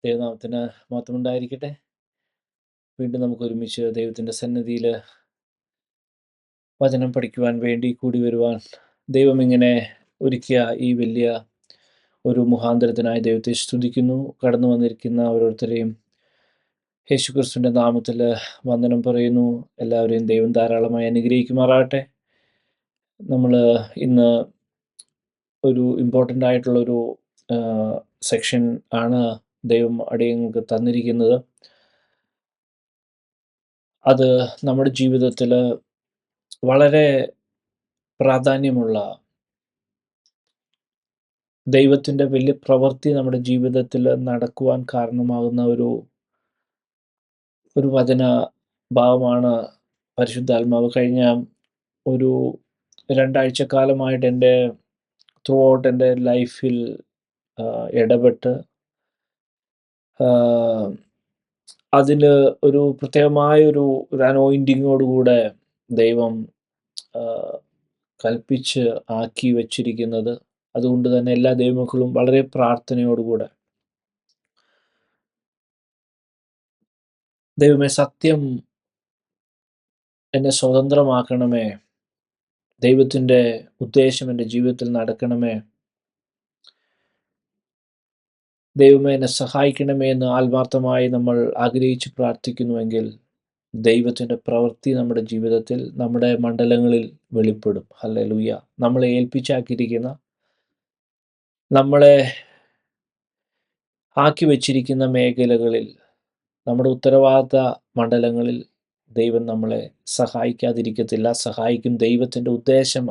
ദൈവനാമത്തിന് മഹത്വമുണ്ടായിരിക്കട്ടെ. വീണ്ടും നമുക്ക് ഒരുമിച്ച് ദൈവത്തിൻ്റെ സന്നിധിയിൽ വചനം പഠിക്കുവാൻ വേണ്ടി കൂടി വരുവാൻ ദൈവം ഇങ്ങനെ ഒരുക്കിയ ഈ വലിയ ഒരു മുഖാന്തരത്തിനായി ദൈവത്തെ സ്തുതിക്കുന്നു. കടന്നു വന്നിരിക്കുന്ന ഓരോരുത്തരെയും യേശുക്രിസ്തുവിൻ്റെ നാമത്തിൽ വന്ദനം പറയുന്നു. എല്ലാവരെയും ദൈവം ധാരാളമായി അനുഗ്രഹിക്കുമാറാകട്ടെ. നമ്മൾ ഇന്ന് ഒരു ഇമ്പോർട്ടൻ്റ് ആയിട്ടുള്ളൊരു സെക്ഷൻ ആണ് ദൈവം അടിയങ്ങൾക്ക് തന്നിരിക്കുന്നത്. അത് നമ്മുടെ ജീവിതത്തിൽ വളരെ പ്രാധാന്യമുള്ള ദൈവത്തിൻ്റെ വലിയ പ്രവൃത്തി നമ്മുടെ ജീവിതത്തിൽ നടക്കുവാൻ കാരണമാകുന്ന ഒരു വചന ഭാവമാണ് പരിശുദ്ധാത്മാവ് കഴിഞ്ഞ ഒരു 2 ആഴ്ചക്കാലമായിട്ട് എൻ്റെ ത്രൂ ഔട്ട് എൻ്റെ ലൈഫിൽ ഇടപെട്ട് അതിൽ ഒരു പ്രത്യേകമായൊരു അനോയിൻറ്റിങ്ങോടുകൂടെ ദൈവം കൽപ്പിച്ച് ആക്കി വച്ചിരിക്കുന്നത്. അതുകൊണ്ട് തന്നെ എല്ലാ ദൈവമക്കളും വളരെ പ്രാർത്ഥനയോടുകൂടെ ദൈവമേ സത്യം എന്നെ സ്വതന്ത്രമാക്കണമേ, ദൈവത്തിൻ്റെ ഉദ്ദേശം എൻ്റെ ജീവിതത്തിൽ നടക്കണമേ, ദൈവമേ എന്നെ സഹായിക്കണമേ എന്ന് ആത്മാർത്ഥമായി നമ്മൾ ആഗ്രഹിച്ച് പ്രാർത്ഥിക്കുന്നുവെങ്കിൽ ദൈവത്തിൻ്റെ പ്രവൃത്തി നമ്മുടെ ജീവിതത്തിൽ നമ്മുടെ മണ്ഡലങ്ങളിൽ വെളിപ്പെടും. ഹല്ലേലൂയ. നമ്മളെ ഏൽപ്പിച്ചാക്കിയിരിക്കുന്ന, നമ്മളെ ആക്കി വച്ചിരിക്കുന്ന മേഖലകളിൽ, നമ്മുടെ ഉത്തരവാദിത്ത മണ്ഡലങ്ങളിൽ ദൈവം നമ്മളെ സഹായിക്കാതിരിക്കത്തില്ല. സഹായിക്കും. ദൈവത്തിൻ്റെ ഉദ്ദേശം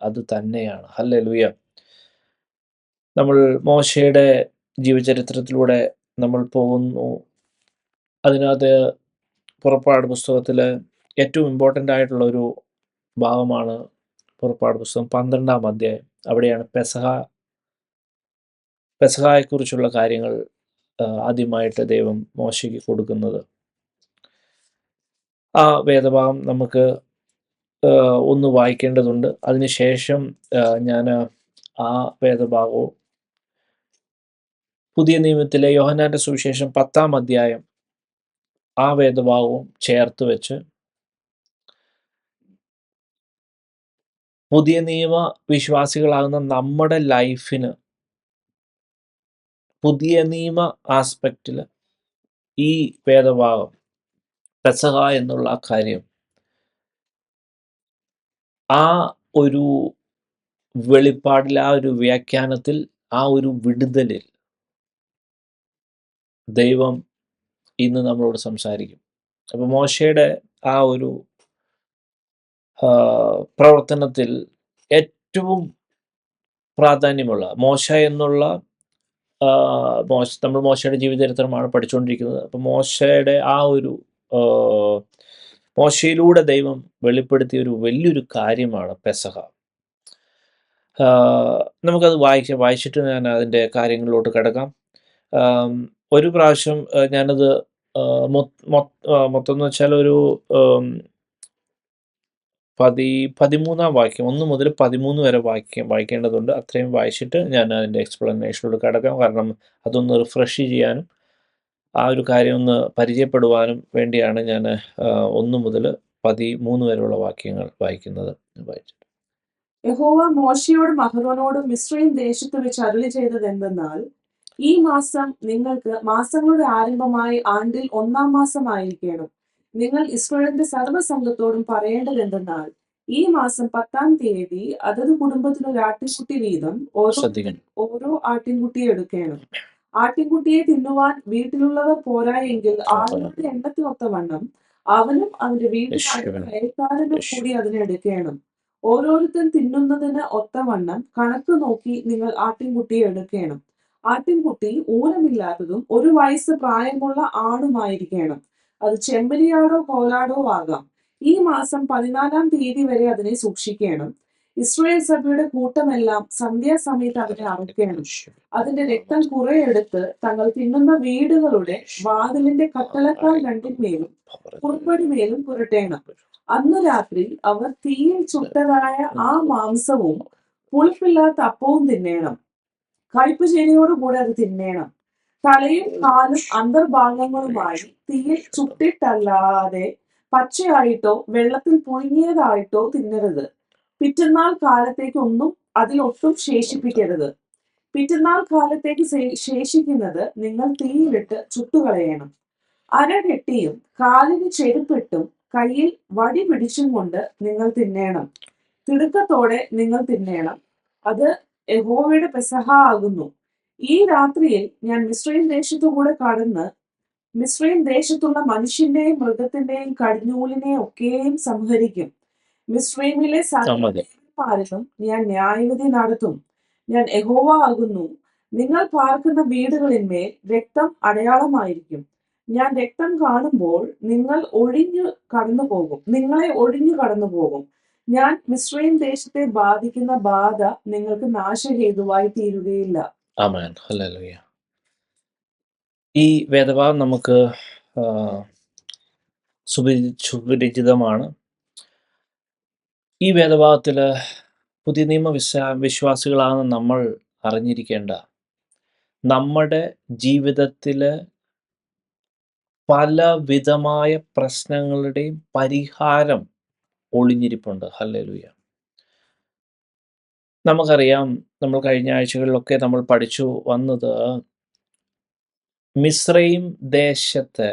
അത് തന്നെയാണ്. ഹല്ലേലൂയ. നമ്മൾ മോശയുടെ ജീവചരിത്രത്തിലൂടെ നമ്മൾ പോകുന്നു. അതിനകത്ത് പുറപ്പാട് പുസ്തകത്തിൽ ഏറ്റവും ഇമ്പോർട്ടൻ്റ് ആയിട്ടുള്ളൊരു ഭാഗമാണ് പുറപ്പാട് പുസ്തകം 12-ാം അധ്യായം. അവിടെയാണ് പെസഹായെക്കുറിച്ചുള്ള കാര്യങ്ങൾ ആദ്യമായിട്ട് ദൈവം മോശയ്ക്ക് കൊടുക്കുന്നത്. ആ വേദഭാഗം നമുക്ക് ഒന്ന് വായിക്കേണ്ടതുണ്ട്. അതിനുശേഷം ഞാൻ ആ വേദഭാഗവും പുതിയ നിയമത്തിലെ യോഹന്നാന്റെ സുവിശേഷം 10-ാം അധ്യായം ആ വേദഭാഗവും ചേർത്ത് വെച്ച് പുതിയ നിയമ വിശ്വാസികളാകുന്ന നമ്മുടെ ലൈഫിന് പുതിയ നിയമ ആസ്പെക്റ്റിൽ ഈ വേദഭാഗം പെസഹ എന്നുള്ള ആ കാര്യം, ആ ഒരു വെളിപ്പാടിൽ, ആ ഒരു വ്യാഖ്യാനത്തിൽ, ആ ഒരു വിടുതലിൽ ദൈവം ഇന്ന് നമ്മളോട് സംസാരിക്കും. അപ്പോൾ മോശയുടെ ആ ഒരു പ്രവർത്തനത്തിൽ ഏറ്റവും പ്രാധാന്യമുള്ള മോശ എന്നുള്ള നമ്മൾ മോശയുടെ ജീവചരിത്രമാണ് പഠിച്ചുകൊണ്ടിരിക്കുന്നത്. അപ്പം മോശയുടെ ആ ഒരു മോശയിലൂടെ ദൈവം വെളിപ്പെടുത്തിയ ഒരു വലിയൊരു കാര്യമാണ് പെസഹ. നമുക്കത് വായിച്ചിട്ട് ഞാൻ അതിൻ്റെ കാര്യങ്ങളിലോട്ട് കിടക്കാം. ഒരു പ്രാവശ്യം ഞാനത് മൊത്തം എന്ന് വെച്ചാൽ ഒരു 13-ാം വാക്യം 1 മുതൽ 13 വരെ വായിക്കേണ്ടതുണ്ട്. അത്രയും വായിച്ചിട്ട് ഞാൻ അതിൻ്റെ എക്സ്പ്ലനേഷനിലോട്ട് കിടക്കാം. കാരണം അതൊന്ന് റിഫ്രഷ് ചെയ്യാനും ആ ഒരു കാര്യം ഒന്ന് പരിചയപ്പെടുവാനും വേണ്ടിയാണ് ഞാൻ 1 മുതൽ 13 വരെയുള്ള വാക്യങ്ങൾ വായിക്കുന്നത്. യഹോവ മോശയോടും അഹരോനോടും മിസ്രയീം ദേശത്ത് വെച്ച് അരുളി ചെയ്തത് എന്തെന്നാൽ, ഈ മാസം നിങ്ങൾക്ക് മാസങ്ങളുടെ ആരംഭമായി ആണ്ടിൽ 1-ാം മാസമായിരിക്കണം. നിങ്ങൾ ഇസ്രായേലിന്റെ സർവ്വസംഘത്തോടും പറയേണ്ടത് എന്തെന്നാൽ, ഈ മാസം 10-ാം തീയതി അതത് കുടുംബത്തിന് ഒരു ആട്ടിൻകുട്ടി വീതം ഓരോ ആട്ടിൻകുട്ടിയെ എടുക്കണം. ആട്ടിൻകുട്ടിയെ തിന്നുവാൻ വീട്ടിലുള്ളവർ പോരായെങ്കിൽ ആളുകളുടെ എണ്ണത്തിനൊത്തവണ്ണം അവനും അവന്റെ വീട്ടിൽ അയൽക്കാരനും കൂടി അതിനെ എടുക്കണം. ഓരോരുത്തൻ തിന്നുന്നതിന് ഒത്തവണ്ണം കണക്ക് നോക്കി നിങ്ങൾ ആട്ടിൻകുട്ടിയെ എടുക്കണം. ആട്ടിൻകുട്ടി ഊനമില്ലാത്തതും 1 വയസ്സ് പ്രായമുള്ള ആണുമായിരിക്കണം. അത് ചെമ്മരിയാടോ കോലാടോ ആകാം. ഈ മാസം 14-ാം തീയതി വരെ അതിനെ സൂക്ഷിക്കണം. ഇസ്രായേൽ സഭയുടെ കൂട്ടമെല്ലാം സന്ധ്യാസമയത്ത് അതിനെ അറുക്കണം. അതിന്റെ രക്തം കുറെ എടുത്ത് തങ്ങൾ തിന്നുന്ന വീടുകളുടെ വാതിലിന്റെ കട്ടളക്കാൽ 2-ന്മേലും പുറപ്പടിമേലും പുരട്ടേണം. അന്ന് രാത്രി അവർ തീയിൽ ചുട്ടതായ ആ മാംസവും പുളിപ്പില്ലാത്ത അപ്പവും തിന്നേണം. കയ്പുചെടിയോടുകൂടെ അത് തിന്നേണം. തലയും കാലും അന്തർഭാഗങ്ങളുമായി തീയിൽ ചുട്ടിട്ടല്ലാതെ പച്ചയായിട്ടോ വെള്ളത്തിൽ പുഴുങ്ങിയതായിട്ടോ തിന്നരുത്. പിറ്റന്നാൾ കാലത്തേക്ക് അതിലൊട്ടും ശേഷിപ്പിക്കരുത്. പിറ്റന്നാൾ കാലത്തേക്ക് ശേഷിക്കുന്നത് നിങ്ങൾ തീയിലിട്ട് ചുട്ടുകളയണം. അരകെട്ടിയും കാലിന് ചെരുപ്പിട്ടും കയ്യിൽ വടി പിടിച്ചും കൊണ്ട് നിങ്ങൾ തിന്നേണം. തിടുക്കത്തോടെ നിങ്ങൾ തിന്നേണം. അത് യഹോവയുടെ പെസഹ ആകുന്നു. ഈ രാത്രിയിൽ ഞാൻ മിസ്രയീം ദേശത്തുകൂടെ കടന്ന് മിസ്രയീം ദേശത്തുള്ള മനുഷ്യന്റെയും മൃഗത്തിന്റെയും കടിഞ്ഞൂലിനെയും ഒക്കെയും സംഹരിക്കും. മിസ്രയീമിലെ സകല സമ്മതം. ദേവന്മാരിലും ഞാൻ ന്യായവിധി നടത്തും. ഞാൻ യഹോവ ആകുന്നു. നിങ്ങൾ പാർക്കുന്ന വീടുകളിന്മേൽ രക്തം അടയാളമായിരിക്കും. ഞാൻ രക്തം കാണുമ്പോൾ നിങ്ങളെ ഒഴിഞ്ഞു കടന്നുപോകും. ഞാൻ മിസ്രയീം ദേശത്തെ ബാധിക്കുന്ന ബാധ നിങ്ങൾക്ക് നാശഹേതുവായി തീരുകയില്ല. ആമേൻ. ഹല്ലേലൂയ. ഈ വേദഭാഗം നമുക്ക് സുപരിചിതമാണ്. ഈ വേദഭാഗത്തിൽ പുതിയ നിയമ വിശ്വാസികളാണ് നമ്മൾ അറിഞ്ഞിരിക്കേണ്ട നമ്മുടെ ജീവിതത്തിൽ പല വിധമായ പ്രശ്നങ്ങളുടെയും പരിഹാരം ഒളിഞ്ഞിരിപ്പുണ്ട്. ഹല്ലേലൂയ. നമുക്കറിയാം, നമ്മൾ കഴിഞ്ഞ ആഴ്ചകളിലൊക്കെ നമ്മൾ പഠിച്ചു വന്നത് മിസ്രയീം ദേശത്തെ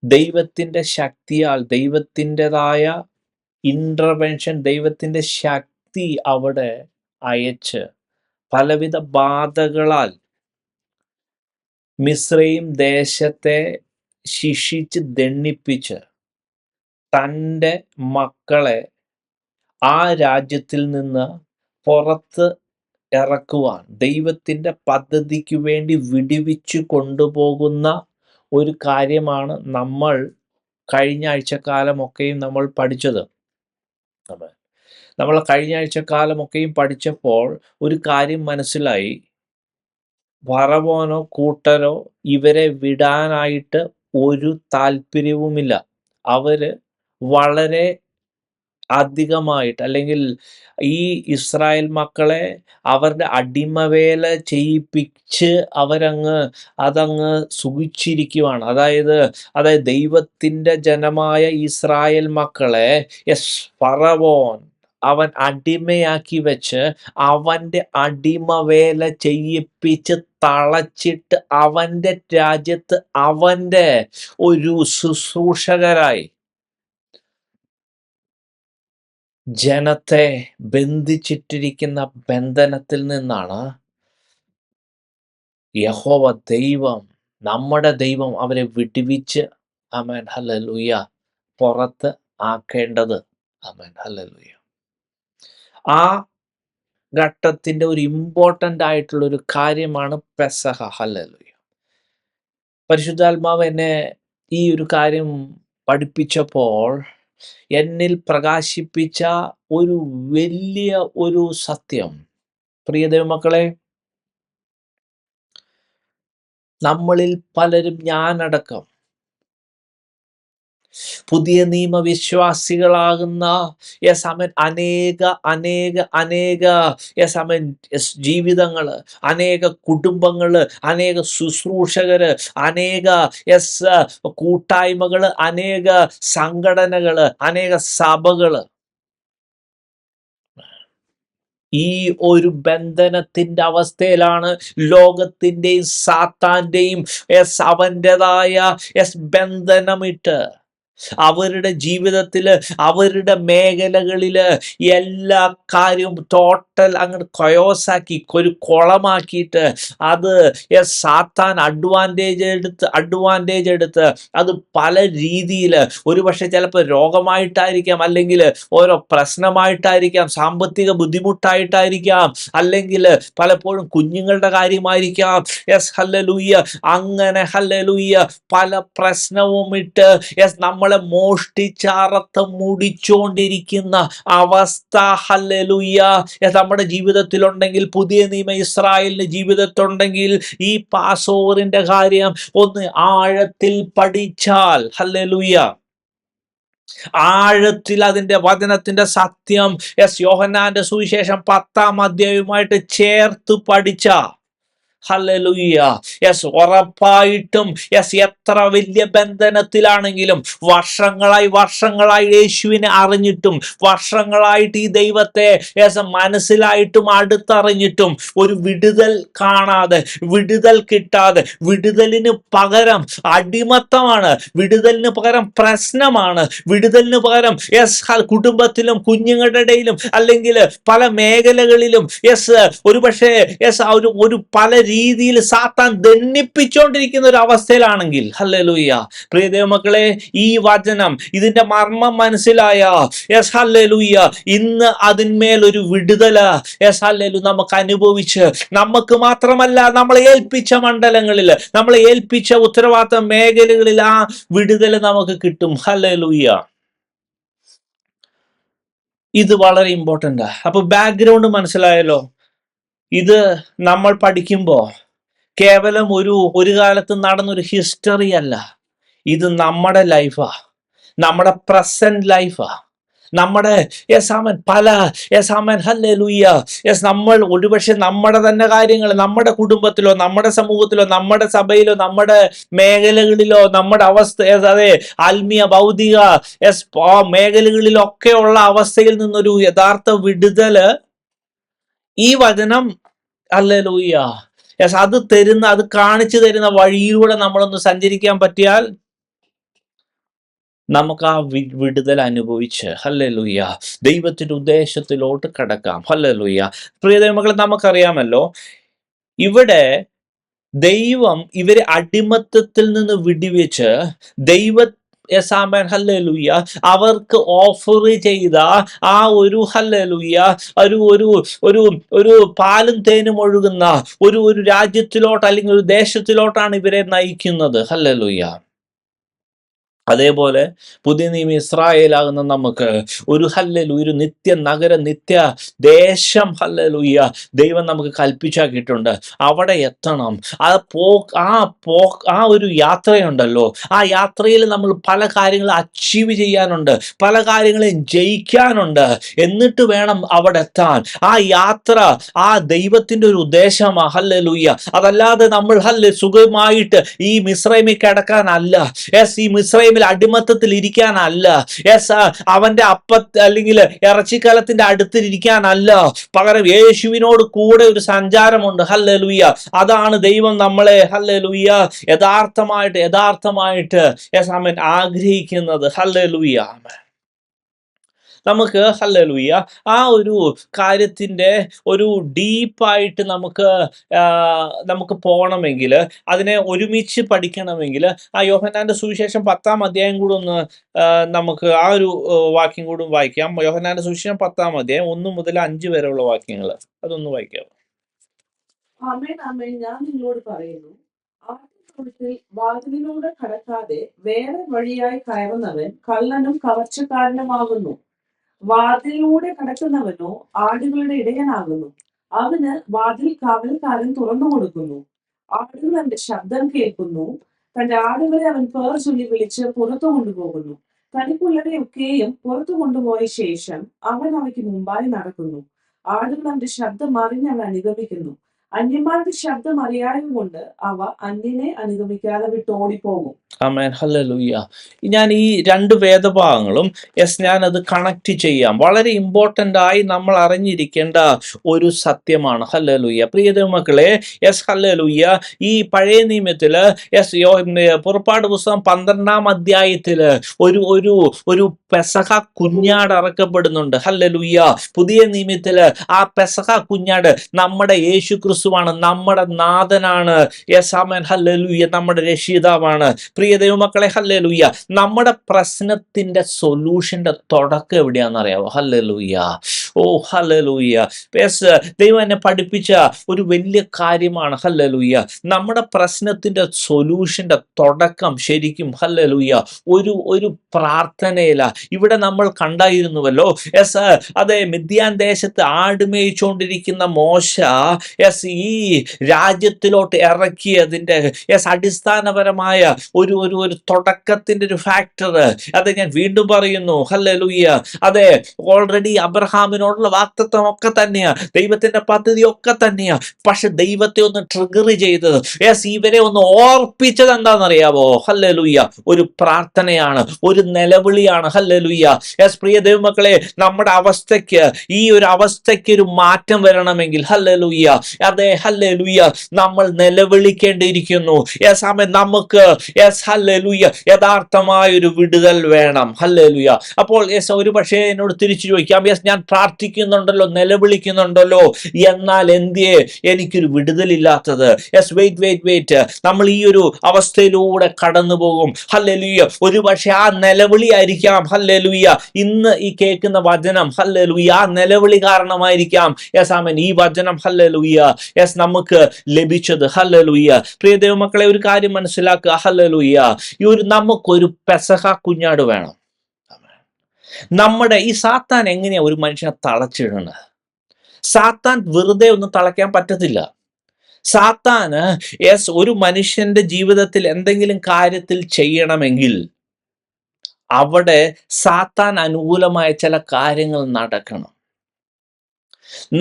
ദൈവത്തിൻ്റെ ശക്തിയാൽ, ദൈവത്തിൻ്റെതായ ഇൻ്റർവെൻഷൻ, ദൈവത്തിൻ്റെ ശക്തി അവിടെ അയച്ച് പലവിധ ബാധകളാൽ മിസ്രയീം ദേശത്തെ ശിക്ഷിച്ച് ദണ്ഡിപ്പിച്ച് തൻ്റെ മക്കളെ ആ രാജ്യത്തിൽ നിന്ന് പുറത്ത് ഇറക്കുവാൻ ദൈവത്തിൻ്റെ പദ്ധതിക്ക് വേണ്ടി വിടുവിച്ചു കൊണ്ടുപോകുന്ന ഒരു കാര്യമാണ് നമ്മൾ കഴിഞ്ഞ ആഴ്ചക്കാലമൊക്കെയും നമ്മൾ പഠിച്ചത്. നമ്മൾ കഴിഞ്ഞ ആഴ്ചക്കാലമൊക്കെയും പഠിച്ചപ്പോൾ ഒരു കാര്യം മനസ്സിലായി. ഫറവോനോ കൂട്ടരോ ഇവരെ വിടാനായിട്ട് ഒരു താല്പര്യവുമില്ല. അവര് വളരെ അധികമായിട്ട്, അല്ലെങ്കിൽ ഈ ഇസ്രായേൽ മക്കളെ അവരുടെ അടിമവേല ചെയ്യിപ്പിച്ച് അതങ്ങ് സുഖിച്ചിരിക്കുവാണ്. അതായത് ദൈവത്തിൻ്റെ ജനമായ ഇസ്രായേൽ മക്കളെ ഫറവോൻ അവൻ അടിമയാക്കി വെച്ച് അവൻ്റെ അടിമവേല ചെയ്യിപ്പിച്ച് തളച്ചിട്ട് അവൻ്റെ രാജ്യത്ത് അവൻ്റെ ഒരു ശുശ്രൂഷകരായി ജനത്തെ ബന്ധിച്ചിട്ടിരിക്കുന്ന ബന്ധനത്തിൽ നിന്നാണ് യഹോവ ദൈവം, നമ്മുടെ ദൈവം അവരെ വിടുവിച്ച് ആമേൻ ഹല്ലേലൂയ പുറത്ത് ആക്കേണ്ടത്. ആമേൻ ഹല്ലേലൂയ. ആ ഘട്ടത്തിൻ്റെ ഒരു ഇമ്പോർട്ടൻ്റ് ആയിട്ടുള്ള ഒരു കാര്യമാണ് പെസഹ. ഹല്ലേലൂയ. പരിശുദ്ധാത്മാവ് എന്നെ ഈ ഒരു കാര്യം പഠിപ്പിച്ചപ്പോൾ എന്നിൽ പ്രകാശിപ്പിച്ച ഒരു വലിയ ഒരു സത്യം, പ്രിയ ദൈവമക്കളെ, നമ്മളിൽ പലരും, ഞാനടക്കം, പുതിയ നിയമവിശ്വാസികളാകുന്ന അനേക ജീവിതങ്ങൾ, അനേക കുടുംബങ്ങൾ, അനേക ശുശ്രൂഷകര്, അനേക കൂട്ടായ്മകൾ, അനേക സംഘടനകൾ, അനേക സഭകൾ ഈ ഒരു ബന്ധനത്തിന്റെ അവസ്ഥയിലാണ്. ലോകത്തിന്റെയും സാത്താന്റെയും അവൻ്റെതായ ബന്ധനമിട്ട് അവരുടെ ജീവിതത്തില്, അവരുടെ മേഖലകളില് എല്ലാ കാര്യവും ടോട്ടൽ അങ്ങോട്ട് കൊയോസാക്കി, ഒരു കുളമാക്കിയിട്ട് അത് സാത്താൻ അഡ്വാൻറ്റേജ് എടുത്ത് അത് പല രീതിയിൽ, ഒരുപക്ഷെ ചിലപ്പോൾ രോഗമായിട്ടായിരിക്കാം, അല്ലെങ്കിൽ ഓരോ പ്രശ്നമായിട്ടായിരിക്കാം, സാമ്പത്തിക ബുദ്ധിമുട്ടായിട്ടായിരിക്കാം, അല്ലെങ്കിൽ പലപ്പോഴും കുഞ്ഞുങ്ങളുടെ കാര്യമായിരിക്കാം. ഹല്ലേലൂയ. അങ്ങനെ ഹല്ലേലൂയ പല പ്രശ്നവും ഇട്ട് നമ്മളെ മോഷ്ടിച്ചറത്ത് മുടിച്ചോണ്ടിരിക്കുന്ന അവസ്ഥ ഹല്ലേലൂയ നമ്മുടെ ജീവിതത്തിലുണ്ടെങ്കിൽ, പുതിയ നിയമ ഇസ്രായേലിന്റെ ജീവിതത്തിലുണ്ടെങ്കിൽ, ഈ പാസ് ഓവറിന്റെ കാര്യം ഒന്ന് ആഴത്തിൽ പഠിച്ചാൽ, ഹല്ലേലൂയ, ആഴത്തിൽ അതിന്റെ വചനത്തിന്റെ സത്യം യോഹന്നാന്റെ സുവിശേഷം 10-ാം അധ്യായവുമായിട്ട് ചേർത്ത് പഠിച്ച ഹല്ലേലൂയ. യെസ്, ഉറപ്പായിട്ടും യെസ്, എത്ര വലിയ ബന്ധനത്തിലാണെങ്കിലും വർഷങ്ങളായി യേശുവിനെ അറിഞ്ഞിട്ടും വർഷങ്ങളായിട്ട് ഈ ദൈവത്തെ യെസ് മനസ്സിലായിട്ടും അടുത്തറിഞ്ഞിട്ടും ഒരു വിടുതൽ കാണാതെ, വിടുതൽ കിട്ടാതെ, വിടുതലിന് പകരം അടിമത്തമാണ്, വിടുതലിന് പകരം പ്രശ്നമാണ്, വിടുതലിന് പകരം യെസ് കുടുംബത്തിലും കുഞ്ഞുങ്ങളുടെ ഇടയിലും അല്ലെങ്കിൽ പല മേഖലകളിലും യെസ് ഒരുപക്ഷെ യെസ് ഒരു പല രീതിയിൽ സാത്താൻ ദണ്ണിപ്പിച്ചുകൊണ്ടിരിക്കുന്ന ഒരു അവസ്ഥയിലാണെങ്കിൽ, ഹല്ലേലൂയ, പ്രിയ ദൈവമക്കളെ, ഈ വചനം ഇതിന്റെ മർമ്മം മനസ്സിലായ യെസ് ഹല്ലേലൂയ, ഇന്ന് അതിന്മേൽ ഒരു വിടുതല യെസ് ഹല്ലേലൂയ നമുക്ക് അനുഭവിച്ച്, നമുക്ക് മാത്രമല്ല നമ്മളെ ഏൽപ്പിച്ച മണ്ഡലങ്ങളിൽ, നമ്മളെ ഏൽപ്പിച്ച ഉത്തരവാദിത്ത മേഖലകളിൽ ആ വിടുതൽ നമുക്ക് കിട്ടും. ഹല്ലേലൂയ. ഇത് വളരെ ഇമ്പോർട്ടൻ്റാ. അപ്പൊ ബാക്ക്ഗ്രൗണ്ട് മനസ്സിലായല്ലോ. ഇത് നമ്മൾ പഠിക്കുമ്പോൾ കേവലം ഒരു കാലത്ത് നടന്നൊരു ഹിസ്റ്ററി അല്ല, ഇത് നമ്മുടെ ലൈഫാ, നമ്മുടെ പ്രസന്റ് ലൈഫാ, നമ്മുടെ പല ഹല്ലേലൂയ നമ്മൾ ഒരുപക്ഷെ നമ്മുടെ തന്നെ കാര്യങ്ങൾ നമ്മുടെ കുടുംബത്തിലോ നമ്മുടെ സമൂഹത്തിലോ നമ്മുടെ സഭയിലോ നമ്മുടെ മേഖലകളിലോ നമ്മുടെ അവസ്ഥ അതെ ആത്മീയ ഭൗതിക മേഖലകളിലൊക്കെ ഉള്ള അവസ്ഥയിൽ നിന്നൊരു യഥാർത്ഥ വിടുതല് ഈ വചനം ഹല്ലേലൂയ അത് കാണിച്ചു തരുന്ന വഴിയിലൂടെ നമ്മളൊന്ന് സഞ്ചരിക്കാൻ പറ്റിയാൽ നമുക്ക് ആ വിടുതൽ അനുഭവിച്ച് ഹല്ലേലൂയ ദൈവത്തിന്റെ ഉദ്ദേശത്തിലോട്ട് കടക്കാം. ഹല്ലേലൂയ. പ്രിയ ദൈവമക്കളെ, നമുക്കറിയാമല്ലോ ഇവിടെ ദൈവം ഇവരെ അടിമത്തത്തിൽ നിന്ന് വിടുവിച്ച് ഹല്ലേലൂയ അവർക്ക് ഓഫർ ചെയ്ത ആ ഒരു ഹല്ലേലൂയ ഒരു പാലും തേനും ഒഴുകുന്ന ഒരു രാജ്യത്തിലോട്ട് അല്ലെങ്കിൽ ഒരു ദേശത്തിലോട്ടാണ് ഇവരെ നയിക്കുന്നത്. ഹല്ലേലൂയ. അതേപോലെ പുതിയ നിയമ ഇസ്രായേലാകുന്ന നമുക്ക് ഒരു ഹല്ലേലൂയ ഒരു നിത്യ നഗരം, നിത്യ ദേശം ഹല്ലേലൂയ ദൈവം നമുക്ക് കൽപ്പിച്ചാക്കിയിട്ടുണ്ട്. അവിടെ എത്തണം. ആ ഒരു യാത്രയുണ്ടല്ലോ, ആ യാത്രയിൽ നമ്മൾ പല കാര്യങ്ങളും അച്ചീവ് ചെയ്യാനുണ്ട്, പല കാര്യങ്ങളെയും ജയിക്കാനുണ്ട്. എന്നിട്ട് വേണം അവിടെ എത്താൻ. ആ യാത്ര ആ ദൈവത്തിന്റെ ഒരു ഉദ്ദേശമാണ്. ഹല്ലേലൂയ. അതല്ലാതെ നമ്മൾ സുഖമായിട്ട് ഈ മിസ്രൈമിൽ കിടക്കാനല്ല, ഈ മിസ്രൈമിൽ അടിമത്തത്തിൽ ഇരിക്കാനല്ല, അവന്റെ അല്ലെങ്കിൽ ഇറച്ചിക്കലത്തിന്റെ അടുത്തിരിക്കാനല്ല, പകരം യേശുവിനോട് കൂടെ ഒരു സഞ്ചാരമുണ്ട്. ഹല്ലേലൂയ. അതാണ് ദൈവം നമ്മളെ ഹല്ലേലൂയ യഥാർത്ഥമായിട്ട് ആഗ്രഹിക്കുന്നത്. ഹല്ലേലൂയ. നമുക്ക് ഹല്ലേലൂയ ആ ഒരു കാര്യത്തിന്റെ ഒരു ഡീപ്പായിട്ട് നമുക്ക് പോകണമെങ്കിൽ, അതിനെ ഒരുമിച്ച് പഠിക്കണമെങ്കിൽ ആ യോഹന്നാന്റെ സുവിശേഷം 10-ാം അധ്യായം കൂടെ ഒന്ന് നമുക്ക് ആ ഒരു വാക്യം കൂടെ വായിക്കാം. യോഹന്നാന്റെ സുവിശേഷം 10-ാം അധ്യായം 1 മുതൽ 5 വരെയുള്ള വാക്യങ്ങൾ അതൊന്ന് വായിക്കാം. ആമേൻ, ആമേൻ, ഞാൻ നിങ്ങളോട് പറയുന്നു, ആട്ടിൻതൊഴുത്തിൽ വാതിലിലൂടെ കടക്കാതെ വേറെ വഴിയായി കയറുന്നവൻ കള്ളനും കവർച്ചക്കാരനുമാകുന്നു. വാതിലിലൂടെ കടക്കുന്നവനോ ആടുകളുടെ ഇടയനാകുന്നു. അവന് വാതിൽ കാവൽക്കാരൻ തുറന്നു കൊടുക്കുന്നു. ആടുകൾ അവന്റെ ശബ്ദം കേൾക്കുന്നു. തന്റെ ആടുകളെ അവൻ പേർ ചൊല്ലി വിളിച്ച് പുറത്തു കൊണ്ടുപോകുന്നു. തനിക്കുള്ളവയൊക്കെയും പുറത്തു കൊണ്ടുപോയ ശേഷം അവൻ അവയ്ക്ക് മുമ്പായി നടക്കുന്നു. ആടുകൾ അവന്റെ ശബ്ദം അറിഞ്ഞ് അവൻ അനുഗമിക്കുന്നു. അന്യന്മാരുടെ ശബ്ദം അറിയായത് കൊണ്ട് അവ അന്യനെ അനുഗമിക്കാതെ വിട്ടോടിപ്പോകും. ആമേൻ. ഹല്ലേലൂയ. ഞാൻ ഈ 2 വേദഭാഗങ്ങളും ഞാനത് കണക്ട് ചെയ്യാം. വളരെ ഇമ്പോർട്ടൻ്റ് ആയി നമ്മൾ അറിഞ്ഞിരിക്കേണ്ട ഒരു സത്യമാണ്. ഹല്ലേലൂയ. പ്രിയ ദൈവമക്കളെ, ഹല്ലേലൂയ ഈ പഴയ നിയമത്തില് പുറപ്പാട് പുസ്തകം 12-ാം അധ്യായത്തില് ഒരു പെസഹ കുഞ്ഞാട് അറക്കപ്പെടുന്നുണ്ട്. ഹല്ലേലൂയ. പുതിയ നിയമത്തില് ആ പെസഹ കുഞ്ഞാട് നമ്മുടെ യേശു ക്രിസ്തുവാണ്, നമ്മുടെ നാഥനാണ്. ആമേൻ. ഹല്ലേലൂയ. നമ്മുടെ രക്ഷിതാവാണ്. പ്രിയ ദൈവമക്കളെ, ഹല്ലേലൂയ നമ്മുടെ പ്രശ്നത്തിന്റെ സൊല്യൂഷന്റെ തുടക്കം എവിടെയാണെന്ന് അറിയാവോ? ഹല്ലേലൂയ. ഓ ഹല്ലേലൂയ. ദൈവം എന്നെ പഠിപ്പിച്ച ഒരു വലിയ കാര്യമാണ്. ഹല്ലേലൂയ. നമ്മുടെ പ്രശ്നത്തിന്റെ സൊല്യൂഷന്റെ തുടക്കം ശരിക്കും ഹല്ലേലൂയ ഒരു പ്രാർത്ഥനയില. ഇവിടെ നമ്മൾ കണ്ടായിരുന്നുവല്ലോ, അതെ, മിദ്യാൻ ദേശത്ത് ആടുമേയിച്ചുകൊണ്ടിരിക്കുന്ന മോശ ഈ രാജ്യത്തിലോട്ട് ഇറക്കിയതിന്റെ അടിസ്ഥാനപരമായ ഒരു തുടക്കത്തിന്റെ ഒരു ഫാക്ടർ, അത് ഞാൻ വീണ്ടും പറയുന്നു. ഹല്ലേലൂയ. അതെ, ഓൾറെഡി അബ്രഹാമിനോട് എന്നോടുള്ള വാഗ്ദത്തം ഒക്കെ തന്നെയാ, ദൈവത്തിന്റെ പദ്ധതി ഒക്കെ തന്നെയാ. പക്ഷെ ദൈവത്തെ ഒന്ന് ട്രിഗർ ചെയ്തത്, ഇവരെ ഒന്ന് ഓർപ്പിച്ചത് എന്താണെന്നറിയാവോ? ഹല്ലേലൂയ, ഒരു പ്രാർത്ഥനയാണ്, ഒരു നിലവിളിയാണ്. ഹല്ലേലൂയ. പ്രിയ ദൈവമക്കളെ, നമ്മുടെ അവസ്ഥയ്ക്ക്, ഈ ഒരു അവസ്ഥയ്ക്ക് ഒരു മാറ്റം വരണമെങ്കിൽ ഹല്ലേലൂയ, അതെ ഹല്ലേലൂയ, നമ്മൾ നിലവിളിക്കേണ്ടിയിരിക്കുന്നു. ആമേൻ. നമുക്ക് ഹല്ലേലൂയ യഥാർത്ഥമായ ഒരു വിടുതൽ വേണം. ഹല്ലേലൂയ. അപ്പോൾ ഒരു പക്ഷേ എന്നോട് തിരിച്ചു ചോദിക്കാം, ഞാൻ പ്രാർത്ഥിക്കുന്നുണ്ടല്ലോ, നിലവിളിക്കുന്നുണ്ടല്ലോ, എന്നാൽ എന്തിയെ എനിക്കൊരു വിടുതലില്ലാത്തത്? വെയിറ്റ്, നമ്മൾ ഈ ഒരു അവസ്ഥയിലൂടെ കടന്നു പോകും. ഹല്ലേലൂയ. ഒരു പക്ഷെ ആ നിലവിളി ആയിരിക്കാം, ഹല്ലേലൂയ, ഇന്ന് ഈ കേൾക്കുന്ന വചനം, ഹല്ലേലൂയ, ആ നിലവിളി കാരണമായിരിക്കാം ആമേൻ ഈ വചനം ഹല്ലേലൂയ നമുക്ക് ലഭിച്ചത്. ഹല്ലേലൂയ. പ്രിയ ദൈവമക്കളെ, ഒരു കാര്യം മനസ്സിലാക്കുക. ഹല്ലേലൂയ, നമുക്കൊരു പെസഹ കുഞ്ഞാട് വേണം. നമ്മുടെ ഈ സാത്താൻ എങ്ങനെയാ ഒരു മനുഷ്യനെ തളച്ചിടുന്നത്? സാത്താൻ വെറുതെ ഒന്നും തളയ്ക്കാൻ പറ്റത്തില്ല. സാത്താന് ഒരു മനുഷ്യന്റെ ജീവിതത്തിൽ എന്തെങ്കിലും കാര്യത്തിൽ ചെയ്യണമെങ്കിൽ അവിടെ സാത്താൻ അനുകൂലമായ ചില കാര്യങ്ങൾ നടക്കണം.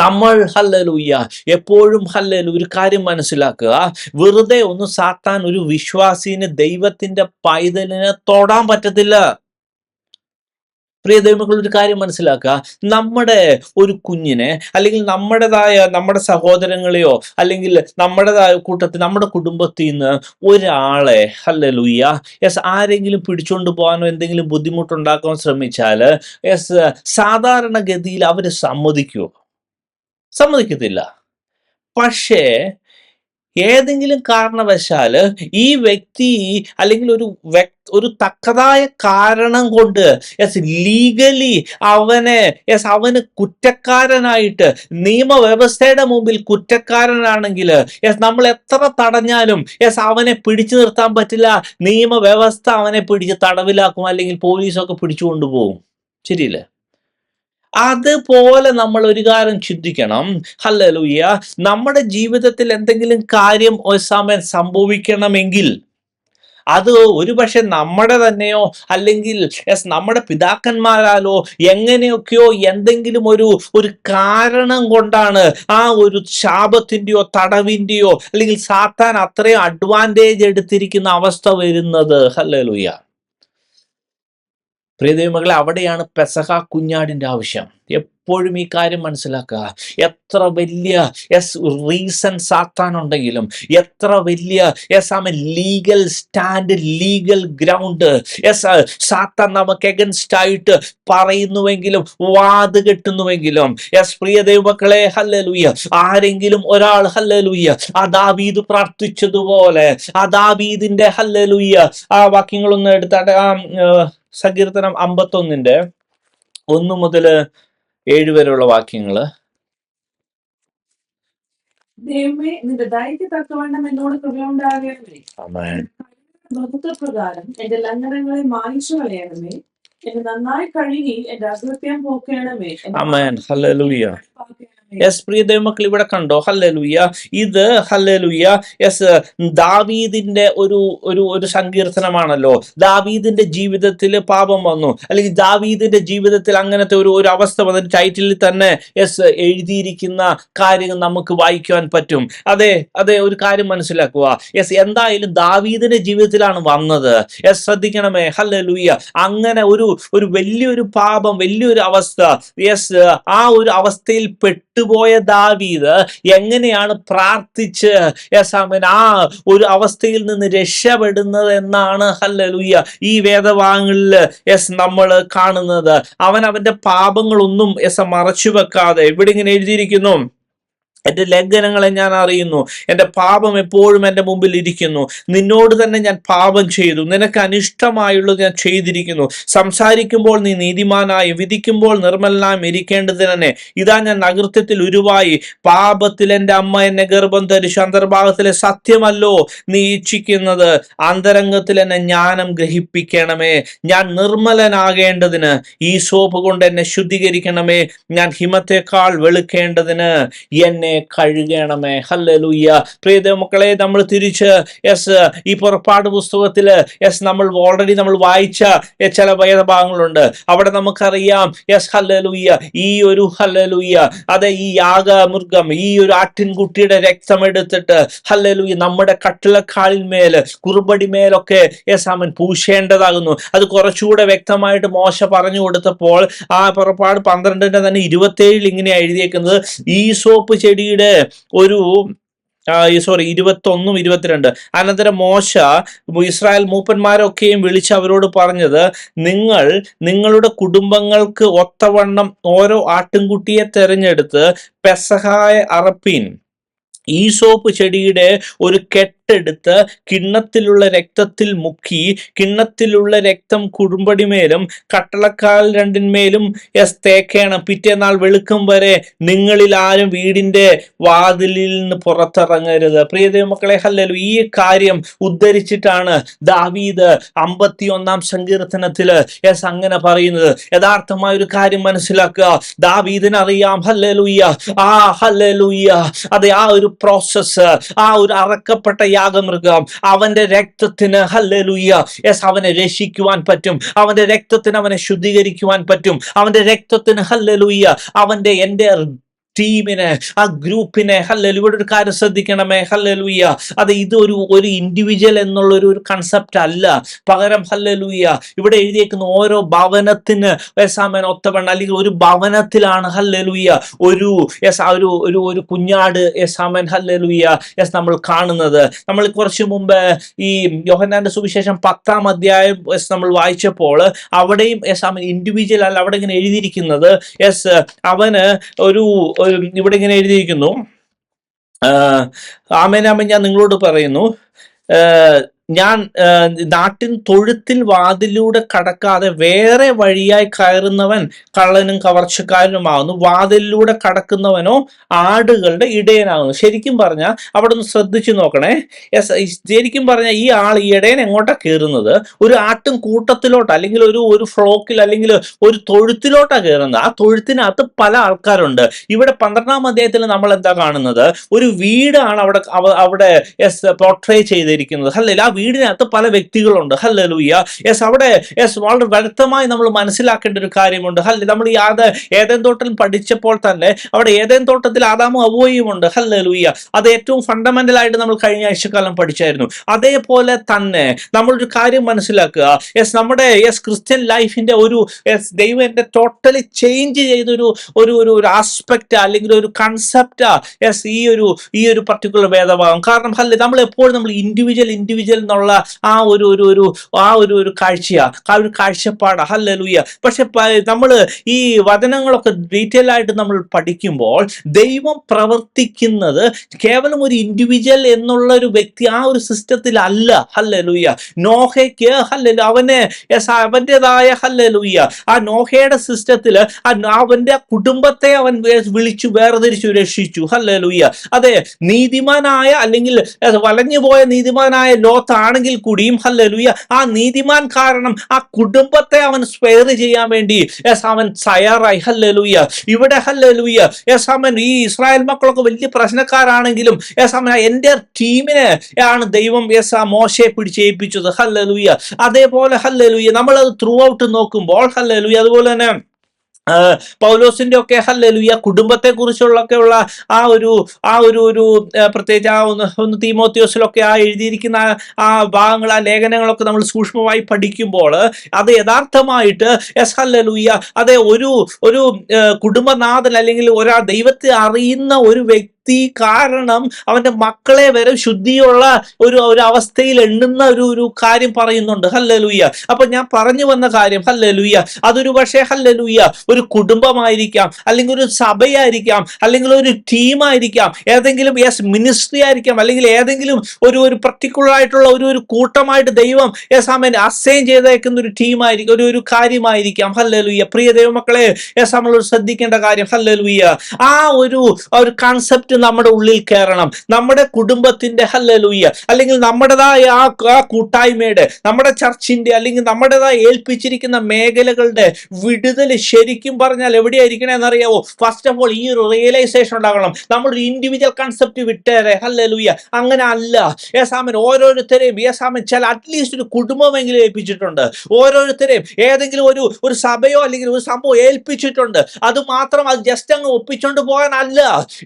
നമ്മൾ ഹല്ലേലൂയ എപ്പോഴും ഹല്ലേലൂയ ഒരു കാര്യം മനസ്സിലാക്കുക, വെറുതെ ഒന്നും സാത്താൻ ഒരു വിശ്വാസിന്, ദൈവത്തിന്റെ പൈതലിനെ തൊടാൻ പറ്റത്തില്ല. പ്രിയ ദൈവമക്കൾ, ഒരു കാര്യം മനസ്സിലാക്കുക, നമ്മുടെ ഒരു കുഞ്ഞിനെ, അല്ലെങ്കിൽ നമ്മുടെ സഹോദരങ്ങളെയോ, അല്ലെങ്കിൽ നമ്മുടേതായ കൂട്ടത്തിൽ, നമ്മുടെ കുടുംബത്തിൽ നിന്ന് ഒരാളെ ഹല്ലേലൂയ ആരെങ്കിലും പിടിച്ചുകൊണ്ട് പോകാനോ എന്തെങ്കിലും ബുദ്ധിമുട്ടുണ്ടാക്കാൻ ശ്രമിച്ചാൽ സാധാരണഗതിയിൽ അവർ സമ്മതിക്കത്തില്ല. പക്ഷേ ഏതെങ്കിലും കാരണവശാല് ഈ വ്യക്തി, അല്ലെങ്കിൽ ഒരു തക്കതായ കാരണം കൊണ്ട് ലീഗലി അവന് കുറ്റക്കാരനായിട്ട്, നിയമവ്യവസ്ഥയുടെ മുമ്പിൽ കുറ്റക്കാരനാണെങ്കിൽ നമ്മൾ എത്ര തടഞ്ഞാലും അവനെ പിടിച്ചു നിർത്താൻ പറ്റില്ല. നിയമവ്യവസ്ഥ അവനെ പിടിച്ച് തടവിലാക്കും, അല്ലെങ്കിൽ പോലീസൊക്കെ പിടിച്ചു കൊണ്ടുപോകും. ശരിയല്ലേ? അതുപോലെ നമ്മൾ ഒരു കാര്യം ചിന്തിക്കണം. ഹല്ലേലൂയ, നമ്മുടെ ജീവിതത്തിൽ എന്തെങ്കിലും കാര്യം ഒരു സമയം സംഭവിക്കണമെങ്കിൽ അത് ഒരുപക്ഷെ നമ്മുടെ തന്നെയോ, അല്ലെങ്കിൽ നമ്മുടെ പിതാക്കന്മാരാലോ എങ്ങനെയൊക്കെയോ എന്തെങ്കിലും ഒരു കാരണം കൊണ്ടാണ് ആ ഒരു ശാപത്തിന്റെയോ തടവിന്റെയോ, അല്ലെങ്കിൽ സാത്താൻ അത്രയും അഡ്വാൻറ്റേജ് എടുത്തിരിക്കുന്ന അവസ്ഥ വരുന്നത്. ഹല്ലേലൂയ. പ്രിയ ദൈവമക്കളെ, അവിടെയാണ് പെസഹ കുഞ്ഞാടിന്റെ ആവശ്യം. എപ്പോഴും ഈ കാര്യം മനസ്സിലാക്കുക. എത്ര വലിയ റീസൺ സാത്താൻ ഉണ്ടെങ്കിലും, എത്ര വലിയ ലീഗൽ സ്റ്റാൻഡ്, ലീഗൽ ഗ്രൗണ്ട് സാത്താൻ നമുക്ക് എഗൻസ്റ്റ് ആയിട്ട് പറയുന്നുവെങ്കിലും, വാത് കെട്ടുന്നുവെങ്കിലും, പ്രിയ ദൈവമക്കളെ ഹല്ലേലൂയ, ആരെങ്കിലും ഒരാൾ ഹല്ലേലൂയ ദാവീദ് പ്രാർത്ഥിച്ചതുപോലെ, ദാവീദിന്റെ ഹല്ലേലൂയ ആ വാക്യങ്ങളൊന്ന് എടുത്താട്ടെ. സങ്കീർത്തനം 51 മുതൽ 7 വരെയുള്ള വാക്യങ്ങള്. ദൈവമേ, നിന്റെ ദയയ്ക്ക് തക്കവണ്ണം എന്നോട് കൃപയുണ്ടാകണമേ. ആമേൻ. ബഹുത്വപ്രകാരം എന്റെ ലംഘനങ്ങളെ മായിച്ചു കളയണമേ. എന്നെ നന്നായി കഴുകി എന്റെ അകൃത്യം പോക്കണമേ. ആമേൻ. ഹല്ലേലൂയ. പ്രിയ ദൈവമക്കൾ, ഇവിടെ കണ്ടോ? ഹല്ലേലൂയ. ഇത് ഹല്ലേലൂയ ദാവീദിന്റെ ഒരു സങ്കീർത്തനമാണല്ലോ. ദാവീദിന്റെ ജീവിതത്തിൽ പാപം വന്നു, അല്ലെങ്കിൽ ദാവീദിന്റെ ജീവിതത്തിൽ അങ്ങനത്തെ ഒരു അവസ്ഥ വന്നു. ടൈറ്റിലിൽ തന്നെ എഴുതിയിരിക്കുന്ന കാര്യങ്ങൾ നമുക്ക് വായിക്കുവാൻ പറ്റും. അതെ, ഒരു കാര്യം മനസ്സിലാക്കുക. എന്തായാലും ദാവീദിന്റെ ജീവിതത്തിലാണ് വന്നത്. ശ്രദ്ധിക്കണമേ. ഹല്ലേലൂയ. അങ്ങനെ ഒരു വലിയൊരു പാപം, വലിയൊരു അവസ്ഥ, ആ ഒരു അവസ്ഥയിൽ പെട്ടുപോയ ദാവീദ് എങ്ങനെയാണ് പ്രാർത്ഥിച്ച് ആ ഒരു അവസ്ഥയിൽ നിന്ന് രക്ഷപ്പെടുന്നത് എന്നാണ് ഹല്ലേലൂയ ഈ വേദഭാഗങ്ങളിൽ നമ്മൾ കാണുന്നത്. അവന്റെ പാപങ്ങളൊന്നും മറച്ചു വെക്കാതെ ഇവിടെ ഇങ്ങനെ എഴുതിയിരിക്കുന്നു, എൻ്റെ ലംഘനങ്ങളെ ഞാൻ അറിയുന്നു, എൻ്റെ പാപം എപ്പോഴും എൻ്റെ മുമ്പിൽ ഇരിക്കുന്നു. നിന്നോട് തന്നെ ഞാൻ പാപം ചെയ്തു, നിനക്ക് അനിഷ്ടമായുള്ളത് ഞാൻ ചെയ്തിരിക്കുന്നു. സംസാരിക്കുമ്പോൾ നീ നീതിമാനായി, വിധിക്കുമ്പോൾ നിർമ്മലനായും ഇരിക്കേണ്ടതിന് തന്നെ ഇതാ ഞാൻ അകൃത്യത്തിൽ ഉരുവായി, പാപത്തിൽ എൻ്റെ അമ്മ എന്നെ ഗർഭം ധരിച്ചു. അന്തർഭാഗത്തിലെ സത്യമല്ലോ നീ ഇച്ഛിക്കുന്നത്, അന്തരംഗത്തിൽ എന്നെ ജ്ഞാനം ഗ്രഹിപ്പിക്കണമേ. ഞാൻ നിർമ്മലനാകേണ്ടതിന് ഈ സോപ്പ് കൊണ്ട് എന്നെ ശുദ്ധീകരിക്കണമേ. ഞാൻ ഹിമത്തെക്കാൾ വെളുക്കേണ്ടതിന് എന്നെ കഴുകണമേ. ഹല്ലേലൂയ. പ്രിയ ദൈവമക്കളെ, നമ്മൾ തിരിച്ച് ഈ പുറപ്പാട് പുസ്തകത്തില് നമ്മൾ ഓൾറെഡി നമ്മൾ വായിച്ച ചില വേദഭാഗങ്ങളുണ്ട്. അവിടെ നമുക്കറിയാം ഹല്ലേലൂയ, ഈ ഒരു ഹല്ലേലൂയ, അതെ, ഈ യാഗമൃഗം, ഈ ഒരു ആട്ടിൻകുട്ടിയുടെ രക്തം എടുത്തിട്ട് ഹല്ലേലൂയ നമ്മുടെ കട്ടിളക്കാലിന്മേൽ കുറുബടി മേലൊക്കെ അവൻ പൂശേണ്ടതാകുന്നു. അത് കുറച്ചുകൂടെ വ്യക്തമായിട്ട് മോശ പറഞ്ഞു കൊടുത്തപ്പോൾ ആ പുറപ്പാട് 12 തന്നെ 27 ഇങ്ങനെയാണ് എഴുതിയേക്കുന്നത്. ഈ സോപ്പ് ചെടിയുടെ ഒരു 21, 22. അനന്തരം മോശ ഇസ്രായേൽ മൂപ്പന്മാരൊക്കെയും വിളിച്ച് അവരോട് പറഞ്ഞത്, നിങ്ങൾ നിങ്ങളുടെ കുടുംബങ്ങൾക്ക് ഒത്തവണ്ണം ഓരോ ആട്ടിൻകുട്ടിയെ തെരഞ്ഞെടുത്ത് പെസഹായ അറപ്പീൻ. ഈ സോപ്പ് ചെടിയുടെ ഒരു കെട്ടെടുത്ത് കിണ്ണത്തിലുള്ള രക്തത്തിൽ മുക്കി, കിണ്ണത്തിലുള്ള രക്തം കുറുമ്പടിമേലും കട്ടളക്കാൽ രണ്ടിന്മേലും തേക്കണം. പിറ്റേന്നാൾ വെളുക്കും വരെ നിങ്ങളിൽ ആരും വീടിന്റെ വാതിലിൽ നിന്ന് പുറത്തിറങ്ങരുത്. പ്രിയ ദൈവമക്കളെ, ഹല്ലേലൂയ, ഈ കാര്യം ഉദ്ധരിച്ചിട്ടാണ് ദാവീദ് 51-ാം സങ്കീർത്തനത്തില് അങ്ങനെ പറയുന്നത്. യഥാർത്ഥമായ ഒരു കാര്യം മനസ്സിലാക്കുക. ദാവീദിനറിയാം, ഹല്ലേലൂയ, ഹല്ലേലൂയ, അതെ, ആ ഒരു പ്രോസസ്, ആ ഒരു അറക്കപ്പെട്ട യാഗമൃഗം, അവന്റെ രക്തത്തിന് ഹല്ലേലൂയ അവനെ രക്ഷിക്കുവാൻ പറ്റും. അവന്റെ രക്തത്തിന് അവനെ ശുദ്ധീകരിക്കുവാൻ പറ്റും. അവന്റെ രക്തത്തിന് ഹല്ലേലൂയ എന്റെ ടീമിനെ, ആ ഗ്രൂപ്പിനെ, ഹല്ലേലൂയ. ഇവിടെ ഒരു കാര്യം ശ്രദ്ധിക്കണമേ, ഹല്ലേലൂയ, അത് ഇതൊരു ഇൻഡിവിജ്വൽ എന്നുള്ള ഒരു കൺസെപ്റ്റ് അല്ല. പകരം ഹല്ലേലൂയ ഇവിടെ എഴുതിയേക്കുന്ന ഓരോ ഭവനത്തിന് ഒത്തവണ്ണം, അല്ലെങ്കിൽ ഒരു ഭവനത്തിലാണ് ഹല്ലേലൂയ ഒരു ഒരു കുഞ്ഞാട് ഹല്ലേലൂയ നമ്മൾ കാണുന്നത്. നമ്മൾ കുറച്ചു മുമ്പ് ഈ യോഹന്നാന്റെ സുവിശേഷം 10-ാം അധ്യായം നമ്മൾ വായിച്ചപ്പോൾ അവിടെയും ഇൻഡിവിജ്വൽ അല്ല, അവിടെ ഇങ്ങനെ എഴുതിയിരിക്കുന്നത് അവന് ഇവിടെ ഇങ്ങനെ എഴുതിയിരിക്കുന്നു, ആമേൻ ആമേൻ ഞാൻ നിങ്ങളോട് പറയുന്നു, ഞാൻ നാട്ടിൻ തൊഴുത്തിൽ വാതിലൂടെ കടക്കാതെ വേറെ വഴിയായി കയറുന്നവൻ കള്ളനും കവർച്ചക്കാരനുമാകുന്നു, വാതിലിലൂടെ കടക്കുന്നവനോ ആടുകളുടെ ഇടയനാകുന്നു. ശരിക്കും പറഞ്ഞാൽ അവിടെ ഒന്ന് ശ്രദ്ധിച്ചു നോക്കണേ. ശരിക്കും പറഞ്ഞാൽ ഈ ഇടയൻ എങ്ങോട്ടാ കയറുന്നത്? ഒരു ആട്ടും കൂട്ടത്തിലോട്ട്, അല്ലെങ്കിൽ ഒരു ഫ്ലോക്കിൽ, അല്ലെങ്കിൽ ഒരു തൊഴുത്തിലോട്ടാ കയറുന്നത്. ആ തൊഴുത്തിനകത്ത് പല ആൾക്കാരുണ്ട്. ഇവിടെ 12-ാം അധ്യായത്തിൽ നമ്മൾ എന്താ കാണുന്നത്? ഒരു വീടാണ് അവിടെ പോർട്രേ ചെയ്തിരിക്കുന്നത്. അല്ലേ, ആ വീടിനകത്ത് പല വ്യക്തികളുണ്ട്. ഹല്ലേലൂയ. അവിടെ വളരെ വ്യക്തമായി നമ്മൾ മനസ്സിലാക്കേണ്ട ഒരു കാര്യമുണ്ട്. നമ്മൾ ഈ ഏദൻ തോട്ടത്തിൽ പഠിച്ചപ്പോൾ തന്നെ അവിടെ ഏദൻ തോട്ടത്തിൽ ആദാമും ഹവ്വയും ഉണ്ട്. ഹല്ലേലൂയ. അത് ഏറ്റവും ഫണ്ടമെന്റൽ ആയിട്ട് നമ്മൾ കഴിഞ്ഞ ആഴ്ചക്കാലം പഠിച്ചായിരുന്നു. അതേപോലെ തന്നെ നമ്മളൊരു കാര്യം മനസ്സിലാക്കുക. നമ്മുടെ ക്രിസ്ത്യൻ ലൈഫിന്റെ ദൈവം എന്റെ ടോട്ടലി ചേഞ്ച് ചെയ്തൊരു ഒരു ആസ്പെക്റ്റ്, അല്ലെങ്കിൽ ഒരു കൺസെപ്റ്റാ ഈ ഒരു പർട്ടിക്കുലർ വേദഭാഗം. കാരണം നമ്മൾ എപ്പോഴും നമ്മൾ ഇൻഡിവിജ്വൽ എന്നുള്ള ആ ഒരു കാഴ്ചയാ, ആ ഒരു കാഴ്ചപ്പാടാ. ഹല്ലേലൂയ. പക്ഷെ നമ്മൾ ഈ വചനങ്ങളൊക്കെ ഡീറ്റെയിൽ ആയിട്ട് നമ്മൾ പഠിക്കുമ്പോൾ ദൈവം പ്രവർത്തിക്കുന്നത് കേവലം ഒരു ഇൻഡിവിജ്വൽ എന്നുള്ള ഒരു വ്യക്തി, ആ ഒരു സിസ്റ്റത്തിൽ അല്ല. ഹല്ലേലൂയ. നോഹയ്ക്ക് അവന്റേതായ ഹല്ലേലൂയ ആ നോഹയുടെ സിസ്റ്റത്തിൽ അവന്റെ കുടുംബത്തെ അവൻ വിളിച്ചു വേർതിരിച്ചു രക്ഷിച്ചു. ഹല്ലേലൂയ. അതെ, നീതിമാനായ, അല്ലെങ്കിൽ വലഞ്ഞുപോയ നീതിമാനായ ലോത്താണെങ്കിൽ കൂടിയും ഹല്ലേലൂയ ആ നീതിമാൻ കാരണം ആ കുടുംബത്തെ അവൻ സ്പെയർ ചെയ്യാൻ വേണ്ടി അവൻ തയ്യാറായി. ഹല്ലേലൂയ. ഇവിടെ ഹല്ലേലൂയ അവൻ ഈ ഇസ്രായേൽ മക്കളൊക്കെ വലിയ പ്രശ്നക്കാരാണെങ്കിലും എന്റെ ടീമിനെ ആണ് ദൈവം മോശയെ പിടിച്ചേൽപ്പിച്ചത്. ഹല്ലേലൂയ. അതേപോലെ ഹല്ലേലൂയ നമ്മളത് ത്രൂ ഔട്ട് നോക്കുമ്പോൾ ഹല്ലേലൂയ, അതുപോലെ തന്നെ പൗലോസിന്റെ ഒക്കെ ഹല്ലേലൂയ കുടുംബത്തെ കുറിച്ചുള്ളൊക്കെയുള്ള ആ ഒരു പ്രത്യേകിച്ച് ഒന്ന് തീമോത്തിയോസിലൊക്കെ എഴുതിയിരിക്കുന്ന ആ ഭാഗങ്ങൾ, ആ ലേഖനങ്ങളൊക്കെ നമ്മൾ സൂക്ഷ്മമായി പഠിക്കുമ്പോൾ അത് യഥാർത്ഥമായിട്ട് ഹല്ലേലൂയ അതെ ഒരു കുടുംബനാഥൻ, അല്ലെങ്കിൽ ദൈവത്തെ അറിയുന്ന ഒരു വ്യക്തി കാരണം അവന്റെ മക്കളെ വരെ ശുദ്ധിയുള്ള ഒരു അവസ്ഥയിൽ എണ്ണുന്ന ഒരു കാര്യം പറയുന്നുണ്ട്. ഹല്ലേലൂയ. അപ്പൊ ഞാൻ പറഞ്ഞു വന്ന കാര്യം ഹല്ലേലൂയ അതൊരു പക്ഷേ ഹല്ലേലൂയ ഒരു കുടുംബമായിരിക്കാം, അല്ലെങ്കിൽ ഒരു സഭയായിരിക്കാം, അല്ലെങ്കിൽ ഒരു ടീമായിരിക്കാം, ഏതെങ്കിലും മിനിസ്ട്രി ആയിരിക്കാം, അല്ലെങ്കിൽ ഏതെങ്കിലും ഒരു പർട്ടിക്കുലർ ആയിട്ടുള്ള ഒരു കൂട്ടമായിട്ട് ദൈവം അസൈൻ ചെയ്തേക്കുന്ന ഒരു ടീമായിരിക്കും, ഒരു കാര്യമായിരിക്കാം. ഹല്ലേലൂയ. പ്രിയ ദൈവമക്കളെ, നമ്മൾ ശ്രദ്ധിക്കേണ്ട കാര്യം ഹല്ലേലൂയ ആ ഒരു കൺസെപ്റ്റ് കാറ്റ് നമ്മുടെ ഉള്ളിൽ കയറണം. നമ്മുടെ കുടുംബത്തിന്റെ ഹല്ലേലൂയ അല്ലെങ്കിൽ നമ്മുടേതായ ആ കൂട്ടായ്മയുടെ, നമ്മുടെ ചർച്ചിന്റെ അല്ലെങ്കിൽ നമ്മുടേതായ ഏൽപ്പിച്ചിരിക്കുന്ന മേഖലകളുടെ വിടുതൽ ശരിക്കും പറഞ്ഞാൽ എവിടെയായിരിക്കണമെന്നറിയാവോ? ഫസ്റ്റ് ഓഫ് ഓൾ ഈ ഒരു റിയലൈസേഷൻ ഉണ്ടാകണം. നമ്മളൊരു ഇൻഡിവിജ്വൽ കൺസെപ്റ്റ് വിട്ടേരെ, ഹല്ലേലൂയ, അങ്ങനെ അല്ല. യേസാമൻ ഓരോരുത്തരെയും യേസാമൻ ചില അറ്റ്ലീസ്റ്റ് ഒരു കുടുംബമെങ്കിലും ഏൽപ്പിച്ചിട്ടുണ്ട്. ഓരോരുത്തരെയും ഏതെങ്കിലും ഒരു സഭയോ അല്ലെങ്കിൽ ഒരു സംഭവം ഏൽപ്പിച്ചിട്ടുണ്ട്. അത് മാത്രം അത് ജസ്റ്റ് അങ്ങ് ഒപ്പിച്ചോണ്ട് പോകാനല്ല.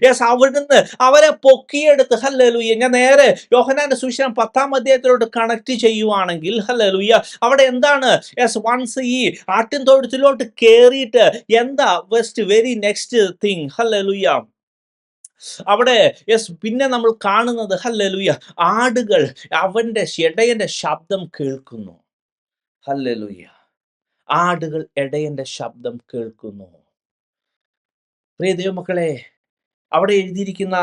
യെസ്, അവിടുന്ന് അവരെ പൊക്കിയെടുത്ത് ഹല്ലേലൂയ. ഞാൻ നേരെ യോഹന്നാന്റെ സുവിശേഷം 10-ാം അധ്യായത്തിലോട്ട് കണക്ട് ചെയ്യുവാണെങ്കിൽ ഹല്ലേലൂയ, അവിടെ എന്താണ്? യെസ്, വൺസ് ഈ ആട്ടിൻ തൊഴുത്തിലോട്ട് കേറിയിട്ട് എന്താ വെരി നെക്സ്റ്റ് തിങ്? ഹല്ലേലൂയ, അവിടെ യെസ് പിന്നെ നമ്മൾ കാണുന്നത് ഹല്ലേലൂയ, ആടുകൾ അവന്റെ ഇടയന്റെ ശബ്ദം കേൾക്കുന്നു. ഹല്ലേലൂയ, ആടുകൾ ഇടയന്റെ ശബ്ദം കേൾക്കുന്നു. പ്രിയ ദൈവമക്കളെ, അവിടെ എഴുതിയിരിക്കുന്ന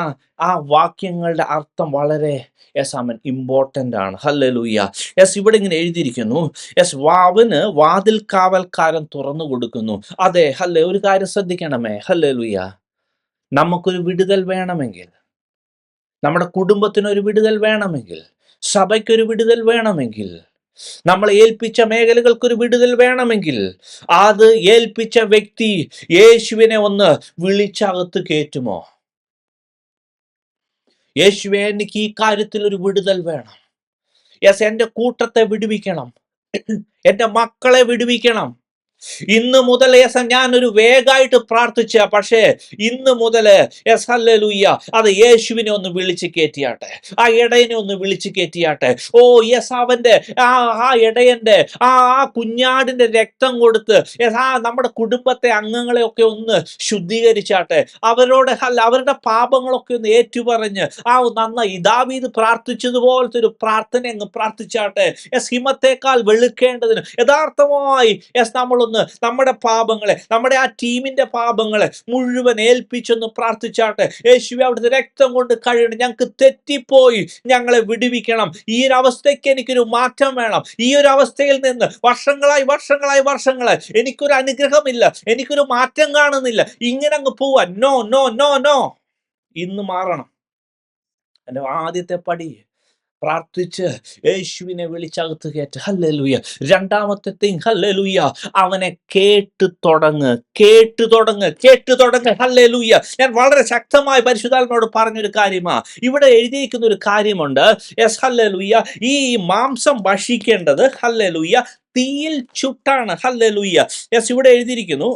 ആ വാക്യങ്ങളുടെ അർത്ഥം വളരെ ഇമ്പോർട്ടൻ്റ് ആണ്. ഹല്ലേലൂയ. യെസ്, ഇവിടെ ഇങ്ങനെ എഴുതിയിരിക്കുന്നു, യെസ്, അവന് വാതിൽ കാവൽക്കാരൻ തുറന്നു കൊടുക്കുന്നു. അതെ, ഒരു കാര്യം ശ്രദ്ധിക്കണമേ. ഹല്ലേലൂയ, നമുക്കൊരു വിടുതൽ വേണമെങ്കിൽ, നമ്മുടെ കുടുംബത്തിനൊരു വിടുതൽ വേണമെങ്കിൽ, സഭയ്ക്കൊരു വിടുതൽ വേണമെങ്കിൽ, നമ്മളെ ഏൽപ്പിച്ച മേഖലകൾക്കൊരു വിടുതൽ വേണമെങ്കിൽ, അത് ഏൽപ്പിച്ച വ്യക്തി യേശുവിനെ ഒന്ന് വിളിച്ചകത്ത് കയറ്റുമോ? യേശുവേ, എനിക്ക് ഈ കാര്യത്തിൽ ഒരു വിടുതൽ വേണം. യെസ്, എൻ്റെ കൂട്ടത്തെ വിടുവിക്കണം, എൻ്റെ മക്കളെ വിടുവിക്കണം. ഇന്ന് മുതൽ ഞാനൊരു വേഗമായിട്ട് പ്രാർത്ഥിച്ച, പക്ഷേ ഇന്ന് മുതൽ ഹല്ലേലൂയ, അത് യേശുവിനെ ഒന്ന് വിളിച്ച് കയറ്റിയാട്ടെ, ആ ഇടയനെ ഒന്ന് വിളിച്ച് കയറ്റിയാട്ടെ. ഓ യെസ്, അവന്റെ ആ ഇടയന്റെ ആ കുഞ്ഞാടിന്റെ രക്തം കൊടുത്ത് നമ്മുടെ കുടുംബത്തെ അംഗങ്ങളെ ഒക്കെ ഒന്ന് ശുദ്ധീകരിച്ചാട്ടെ. അവരുടെ പാപങ്ങളൊക്കെ ഒന്ന് ഏറ്റുപറഞ്ഞ് നന്നായി ദാവീദ് പ്രാർത്ഥിച്ചതുപോലത്തെ ഒരു പ്രാർത്ഥന അങ്ങ് പ്രാർത്ഥിച്ചാട്ടെ. ഹിമത്തേക്കാൾ വെളുക്കേണ്ടതിന് യഥാർത്ഥമായി നമ്മളൊന്ന് നമ്മുടെ പാപങ്ങളെ, നമ്മുടെ ആ ടീമിന്റെ പാപങ്ങളെ മുഴുവൻ ഏൽപ്പിച്ചൊന്ന് പ്രാർത്ഥിച്ചാട്ടെ. യേശുവേ, അവിടുത്തെ രക്തം കൊണ്ട് കഴിയണം, ഞങ്ങൾക്ക് തെറ്റിപ്പോയി, ഞങ്ങളെ വിടുവിക്കണം. ഈ ഒരു അവസ്ഥയ്ക്ക് എനിക്കൊരു മാറ്റം വേണം. ഈ ഒരു അവസ്ഥയിൽ നിന്ന് വർഷങ്ങളായി എനിക്കൊരു അനുഗ്രഹമില്ല, എനിക്കൊരു മാറ്റം കാണുന്നില്ല, ഇങ്ങനെ അങ്ങ് പോവാൻ നോ നോ നോ നോ. ഇന്ന് മാറണം. എൻ്റെ ആദ്യത്തെ പടി പ്രാർത്ഥിച്ച് യേശുവിനെ വിളിച്ചകത്ത് കയറ്റ്. ഹല്ലേലൂയ. രണ്ടാമത്തെ തിങ്, ഹല്ലേലൂയ, അവനെ കേട്ടു തുടങ്ങ്. ഹല്ലേലൂയ. ഞാൻ വളരെ ശക്തമായി പരിശുദ്ധാത്മാവോട് പറഞ്ഞൊരു കാര്യമാണ്. ഇവിടെ എഴുതിയിരിക്കുന്ന ഒരു കാര്യമുണ്ട്. യെസ്, ഹല്ലേലൂയ, ഈ മാംസം ഭക്ഷിക്കേണ്ടത് ഹല്ലേലൂയ തീയിൽ ചുട്ടാണ്. ഹല്ലേലൂയ. യെസ്, ഇവിടെ എഴുതിയിരിക്കുന്നു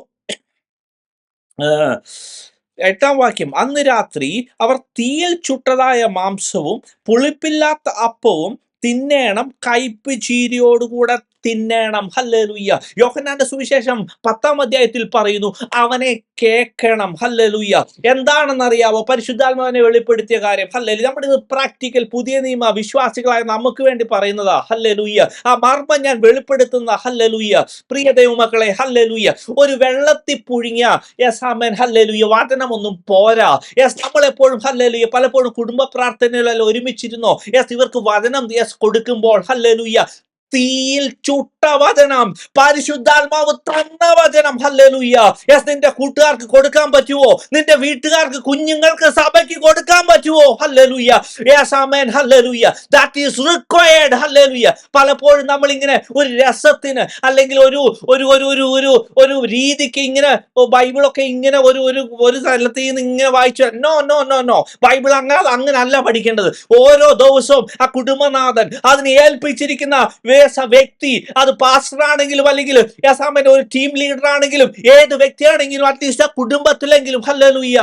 8-ാം വാക്യം, അന്ന് രാത്രി അവർ തീയിൽ ചുട്ടതായ മാംസവും പുളിപ്പില്ലാത്ത അപ്പവും തിന്നേണം, കയ്പ് ചീരിയോടുകൂടെ തിന്നേണം. ഹല്ലേലൂയ. യോഹന്നാന്റെ സുവിശേഷം 10-ാം അധ്യായത്തിൽ പറയുന്നു, അവനെ കേൾക്കണം. ഹല്ലേലൂയ. എന്താണെന്നറിയാവോ? പരിശുദ്ധാത്മാവിനെ വെളിപ്പെടുത്തിയ കാര്യം. ഹല്ലേലൂയ. നമ്മുടെ ഇത് പ്രാക്ടിക്കൽ പുതിയ നിയമ വിശ്വാസികളായ നമുക്ക് വേണ്ടി പറയുന്നതാ. ഹല്ലേലൂയ. ആ മർമ്മം ഞാൻ വെളിപ്പെടുത്തുന്ന. ഹല്ലേലൂയ. പ്രിയ ദൈവമക്കളെ, ഹല്ലേലൂയ, ഒരു വെള്ളത്തിൽ പുഴുങ്ങിയ യെസ് ഹല്ലേലൂയ വചനമൊന്നും പോരാ. യെസ്, നമ്മളെപ്പോഴും ഹല്ലേലൂയ പലപ്പോഴും കുടുംബ പ്രാർത്ഥനയിലെല്ലാം ഒരുമിച്ചിരുന്നോ ഇവർക്ക് വചനം കൊടുക്കുമ്പോൾ ഹല്ലേലൂയ തീയിൽ ചുട്ട വചനം, പരിശുദ്ധാത്മാവ് തന്ന വചനം. ഹല്ലേലൂയ. യെസ്, നിന്റെ കൂട്ടുകാർക്ക് കൊടുക്കാൻ പറ്റുമോ? നിന്റെ വീട്ടുകാർക്ക്, കുഞ്ഞുങ്ങൾക്ക്, സഭയ്ക്ക് കൊടുക്കാൻ പറ്റുമോ? Hallelujah. Yes, amen. Hallelujah. That is required. Hallelujah. പലപ്പോഴും നമ്മൾ ഇങ്ങനെ ഒരു രസത്തിന് അല്ലെങ്കിൽ ഒരു രീതിക്ക് ഇങ്ങനെ ബൈബിളൊക്കെ ഇങ്ങനെ ഒരു സ്ഥലത്ത് നിന്ന് ഇങ്ങനെ വായിച്ചു. No no no no. Bible അങ്ങനല്ല പഠിക്കേണ്ടത്. ഓരോ ദിവസവും ആ കുടുംബനാഥൻ അതിന് ഏൽപ്പിച്ചിരിക്കുന്ന വ്യക്തി, അത് പാസ്റ്റർ ആണെങ്കിലും അല്ലെങ്കിൽ ഒരു ടീം ലീഡർ ആണെങ്കിലും ഏത് വ്യക്തിയാണെങ്കിലും അറ്റ്ലീസ്റ്റ് ആ കുടുംബത്തിലെങ്കിലും ഹല്ലേലൂയ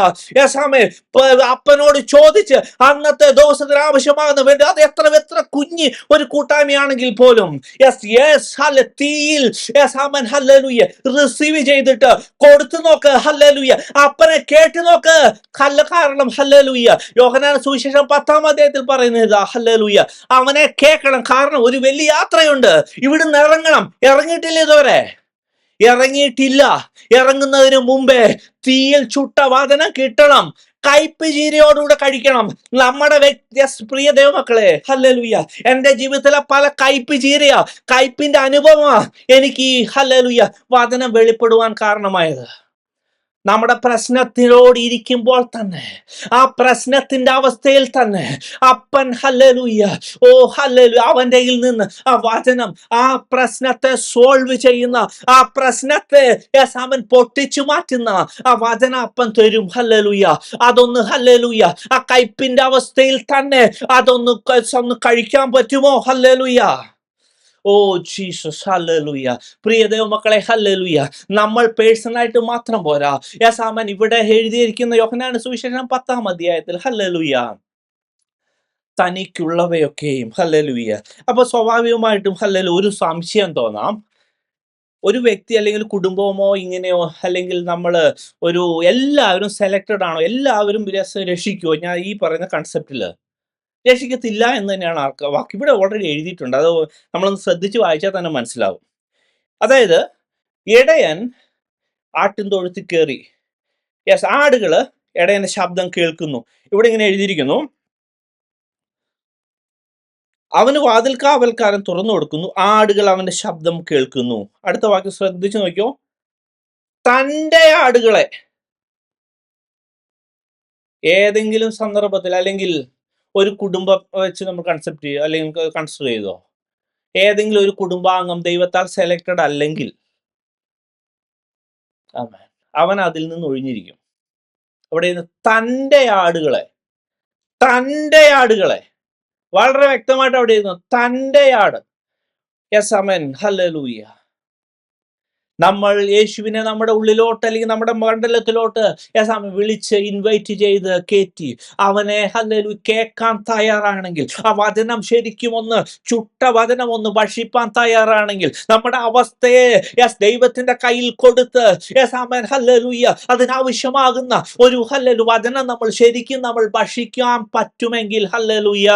അപ്പനോട് ചോദിച്ച് അന്നത്തെ ദിവസത്തിന് ആവശ്യമാകുന്ന വേണ്ടി അത് എത്ര കുഞ്ഞ് ഒരു കൂട്ടായ്മയാണെങ്കിൽ പോലും തീയിൽ ഹല്ലേലൂയ റിസീവ് ചെയ്തിട്ട് കൊടുത്തു നോക്ക്. ഹല്ലേലൂയ. അപ്പനെ കേട്ടു നോക്ക്. കാരണം ഹല്ലേലൂയ യോഹന്നാന്റെ സുവിശേഷം 10-ാം അധ്യായത്തിൽ പറയുന്നത് ഹല്ലേലൂയ അവനെ കേൾക്കണം. കാരണം ഒരു വലിയ യാത്രയുണ്ട്. ഇവിടുന്ന് ഇറങ്ങണം. ഇറങ്ങിയിട്ടില്ല, ഇതുവരെ ഇറങ്ങിയിട്ടില്ല. ഇറങ്ങുന്നതിന് മുമ്പേ തീയിൽ ചുട്ട വചനം കിട്ടണം. കയ്പ് ചീരയോടുകൂടെ കഴിക്കണം. നമ്മുടെ പ്രിയ ദൈവമക്കളെ, ഹല്ലേലൂയ, എൻ്റെ ജീവിതത്തിലെ പല കയ്പ് ചീരയാ, കയ്പിന്റെ അനുഭവമാ എനിക്ക് ഈ ഹല്ലേലൂയ വചനം വെളിപ്പെടുവാൻ കാരണമായത്. നമ്മുടെ പ്രശ്നത്തിനോട് ഇരിക്കുമ്പോൾ തന്നെ, ആ പ്രശ്നത്തിന്റെ അവസ്ഥയിൽ തന്നെ അപ്പൻ ഹല്ലേലൂയ, ഓ ഹല്ലേലൂയ, അവന്റെ കയ്യിൽ നിന്ന് ആ വചനം, ആ പ്രശ്നത്തെ സോൾവ് ചെയ്യുന്ന, ആ പ്രശ്നത്തെ അവൻ പൊട്ടിച്ചു മാറ്റുന്ന ആ വചന അപ്പൻ തരും. ഹല്ലേലൂയ. അതൊന്ന് ഹല്ലേലൂയ, ആ കയ്പിന്റെ അവസ്ഥയിൽ തന്നെ അതൊന്ന് ഒന്ന് കഴിക്കാൻ പറ്റുമോ? ഹല്ലേലൂയ. Oh Jesus, hallelujah. പ്രിയ ദൈവമക്കളെ, ഹല്ലേലൂയ. നമ്മൾ പേഴ്സണലായിട്ട് മാത്രം പോരാ. യേശാമൻ ഇവിടെ എഴുതിയിരിക്കുന്ന യോഹന്നാന്റെ സുവിശേഷം 10-ാം അധ്യായത്തിൽ ഹല്ലേലൂയ, തനിക്കുള്ളവയൊക്കെയും, ഹല്ലേലൂയ. അപ്പൊ സ്വാഭാവികമായിട്ടും ഹല്ലേലൂയ ഒരു സംശയം തോന്നാം. ഒരു വ്യക്തി അല്ലെങ്കിൽ കുടുംബമോ ഇങ്ങനെയോ, അല്ലെങ്കിൽ നമ്മൾ ഒരു എല്ലാവരും സെലക്റ്റഡ് ആണോ, എല്ലാവരും രക്ഷിക്കുമോ? ഞാൻ ഈ പറയുന്ന കൺസെപ്റ്റില് രക്ഷിക്കത്തില്ല എന്ന് തന്നെയാണ് വാക്ക് ഇവിടെ ഓൾറെഡി എഴുതിയിട്ടുണ്ട്. അത് നമ്മളൊന്ന് ശ്രദ്ധിച്ച് വായിച്ചാൽ തന്നെ മനസ്സിലാവും. അതായത് ഇടയൻ ആട്ടിൻതൊഴുത്തിൽ കയറി, യെസ്, ആടുകള് ഇടയന്റെ ശബ്ദം കേൾക്കുന്നു. ഇവിടെ ഇങ്ങനെ എഴുതിയിരിക്കുന്നു, അവന് വാതിൽ കാവൽക്കാരൻ തുറന്നു കൊടുക്കുന്നു, ആടുകൾ അവന്റെ ശബ്ദം കേൾക്കുന്നു. അടുത്ത വാക്യം ശ്രദ്ധിച്ചു നോക്കിയോ, തന്റെ ആടുകളെ. ഏതെങ്കിലും സന്ദർഭത്തിൽ അല്ലെങ്കിൽ ഒരു കുടുംബം വെച്ച് നമ്മൾ കൺസെപ്റ്റ് ചെയ്യുക അല്ലെങ്കിൽ കൺസിഡർ ചെയ്തോ, ഏതെങ്കിലും ഒരു കുടുംബാംഗം ദൈവത്താൽ സെലക്റ്റഡ് അല്ലെങ്കിൽ അവൻ അതിൽ നിന്ന് ഒഴിഞ്ഞിരിക്കും. അവിടെ തന്റെ ആടുകളെ, തന്റെ ആടുകളെ, വളരെ വ്യക്തമായിട്ട് അവിടെ ഇരുന്നു, തന്റെ ആട്. യെസ്, ആമേൻ, ഹല്ലേലൂയ. നമ്മൾ യേശുവിനെ നമ്മുടെ ഉള്ളിലോട്ട് അല്ലെങ്കിൽ നമ്മുടെ മണ്ഡലത്തിലോട്ട് വിളിച്ച് ഇൻവൈറ്റ് ചെയ്ത് കയറ്റി അവനെ ഹല്ലേലൂയ കേൾക്കാൻ തയ്യാറാണെങ്കിൽ, ആ വചനം ശരിക്കും ഒന്ന് ചുട്ട വചനം ഒന്ന് ഭക്ഷിപ്പാൻ തയ്യാറാണെങ്കിൽ, നമ്മുടെ അവസ്ഥയെ ദൈവത്തിന്റെ കയ്യിൽ കൊടുത്ത് ഹല്ലേലൂയ അതിനാവശ്യമാകുന്ന ഒരു വചനം നമ്മൾ ശരിക്കും നമ്മൾ ഭക്ഷിക്കാൻ പറ്റുമെങ്കിൽ, ഹല്ലേലൂയ,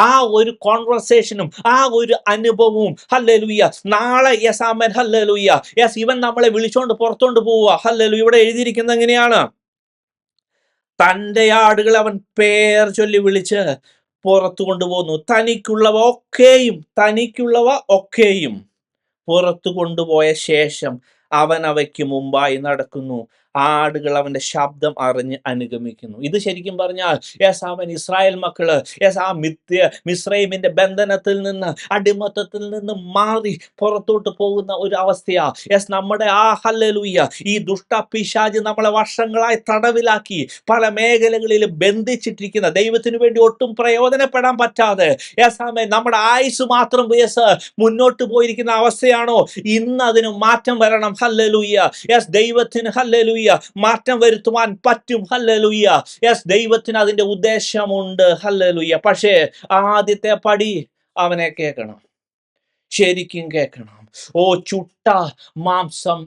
ആ ഒരു കോൺവെർസേഷനും ആ ഒരു അനുഭവവും ഹല്ലേലൂയ നാളെ ഹല്ലേലൂയ ഇവൻ നമ്മളെ വിളിച്ചോണ്ട് പുറത്തോണ്ട് പോവുക. ഹല്ലേലൂയ. ഇവിടെ എഴുതിയിരിക്കുന്നത് എങ്ങനെയാണ്? തന്റെ ആടുകൾ അവൻ പേർ ചൊല്ലി വിളിച്ച് പുറത്തു കൊണ്ടുപോകുന്നു. തനിക്കുള്ളവ ഒക്കെയും പുറത്തു കൊണ്ടുപോയ ശേഷം അവൻ അവയ്ക്ക് മുമ്പായി നടക്കുന്നു. ആടുകൾ അവന്റെ ശബ്ദം അറിഞ്ഞ് അനുഗമിക്കുന്നു. ഇത് ശരിക്കും പറഞ്ഞാൽ അവൻ ഇസ്രായേൽ മക്കള് മിസ്രൈമിന്റെ ബന്ധനത്തിൽ നിന്ന്, അടിമത്തത്തിൽ നിന്ന് മാറി പുറത്തോട്ട് പോകുന്ന ഒരു അവസ്ഥയാ. നമ്മുടെ ആ ഹല്ലേലൂയ ഈ ദുഷ്ടപിശാച് നമ്മളെ വർഷങ്ങളായി തടവിലാക്കി പല മേഖലകളിൽ ബന്ധിച്ചിട്ടിരിക്കുന്ന, ദൈവത്തിന് വേണ്ടി ഒട്ടും പ്രയോജനപ്പെടാൻ പറ്റാതെ നമ്മുടെ ആയുസ് മാത്രം മുന്നോട്ട് പോയിരിക്കുന്ന അവസ്ഥയാണോ? ഇന്ന് അതിന് മാറ്റം വരണം. ഹല്ലേലൂയ. ദൈവത്തിന് ഹല്ലേലൂയ മാറ്റം വരുത്തുവാൻ പറ്റും. ഹല്ലേലൂയ. ദൈവത്തിന് അതിന്റെ ഉദ്ദേശമുണ്ട്. ഹല്ലേലൂയ. പക്ഷേ ആദ്യത്തെ പടി അവനെ കേൾക്കണം, ശരിക്കും കേൾക്കണം. ഓ ചുട്ട മാംസം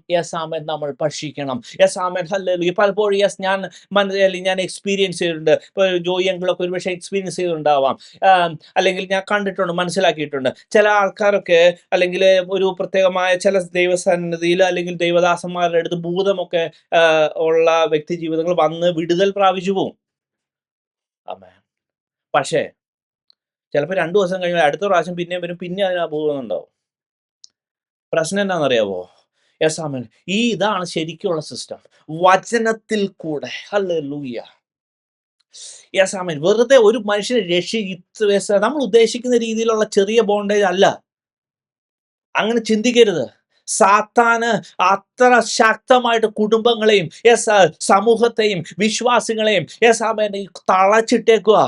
നമ്മൾ ഭക്ഷിക്കണം. ഹല്ലേലൂയ. പലപ്പോഴും ഞാൻ എക്സ്പീരിയൻസ് ചെയ്തിട്ടുണ്ട്. ഇപ്പോൾ ജോയി അങ്കിളൊക്കെ ഒരുപക്ഷെ എക്സ്പീരിയൻസ് ചെയ്തിട്ടുണ്ടാവാം, അല്ലെങ്കിൽ ഞാൻ കണ്ടിട്ടുണ്ട്, മനസ്സിലാക്കിയിട്ടുണ്ട്. ചില ആൾക്കാരൊക്കെ അല്ലെങ്കിൽ ഒരു പ്രത്യേകമായ ചില ദൈവസന്നിധിയിൽ അല്ലെങ്കിൽ ദൈവദാസന്മാരുടെ അടുത്ത് ഭൂതമൊക്കെ ഉള്ള വ്യക്തി ജീവിതങ്ങൾ വന്ന് വിടുതൽ പ്രാപിച്ചു പോവും. പക്ഷേ ചിലപ്പോൾ 2 ദിവസം കഴിഞ്ഞാൽ അടുത്ത പ്രാവശ്യം പിന്നെയും വരും, പിന്നെ അതിന് അഭൂതമുണ്ടാവും. പ്രശ്നം എന്താണെന്നറിയാവോ? ഇതാണ് ശരിക്കുള്ള സിസ്റ്റം. വചനത്തിൽ കൂടെ, ഹല്ലേലൂയ, വെറുതെ ഒരു മനുഷ്യനെ നമ്മൾ ഉദ്ദേശിക്കുന്ന രീതിയിലുള്ള ചെറിയ ബോണ്ടേജ് അല്ല. അങ്ങനെ ചിന്തിക്കരുത്. സാത്താന് അത്ര ശക്തമായിട്ട് കുടുംബങ്ങളെയും സമൂഹത്തെയും വിശ്വാസികളെയും തളച്ചിട്ടേക്കുക.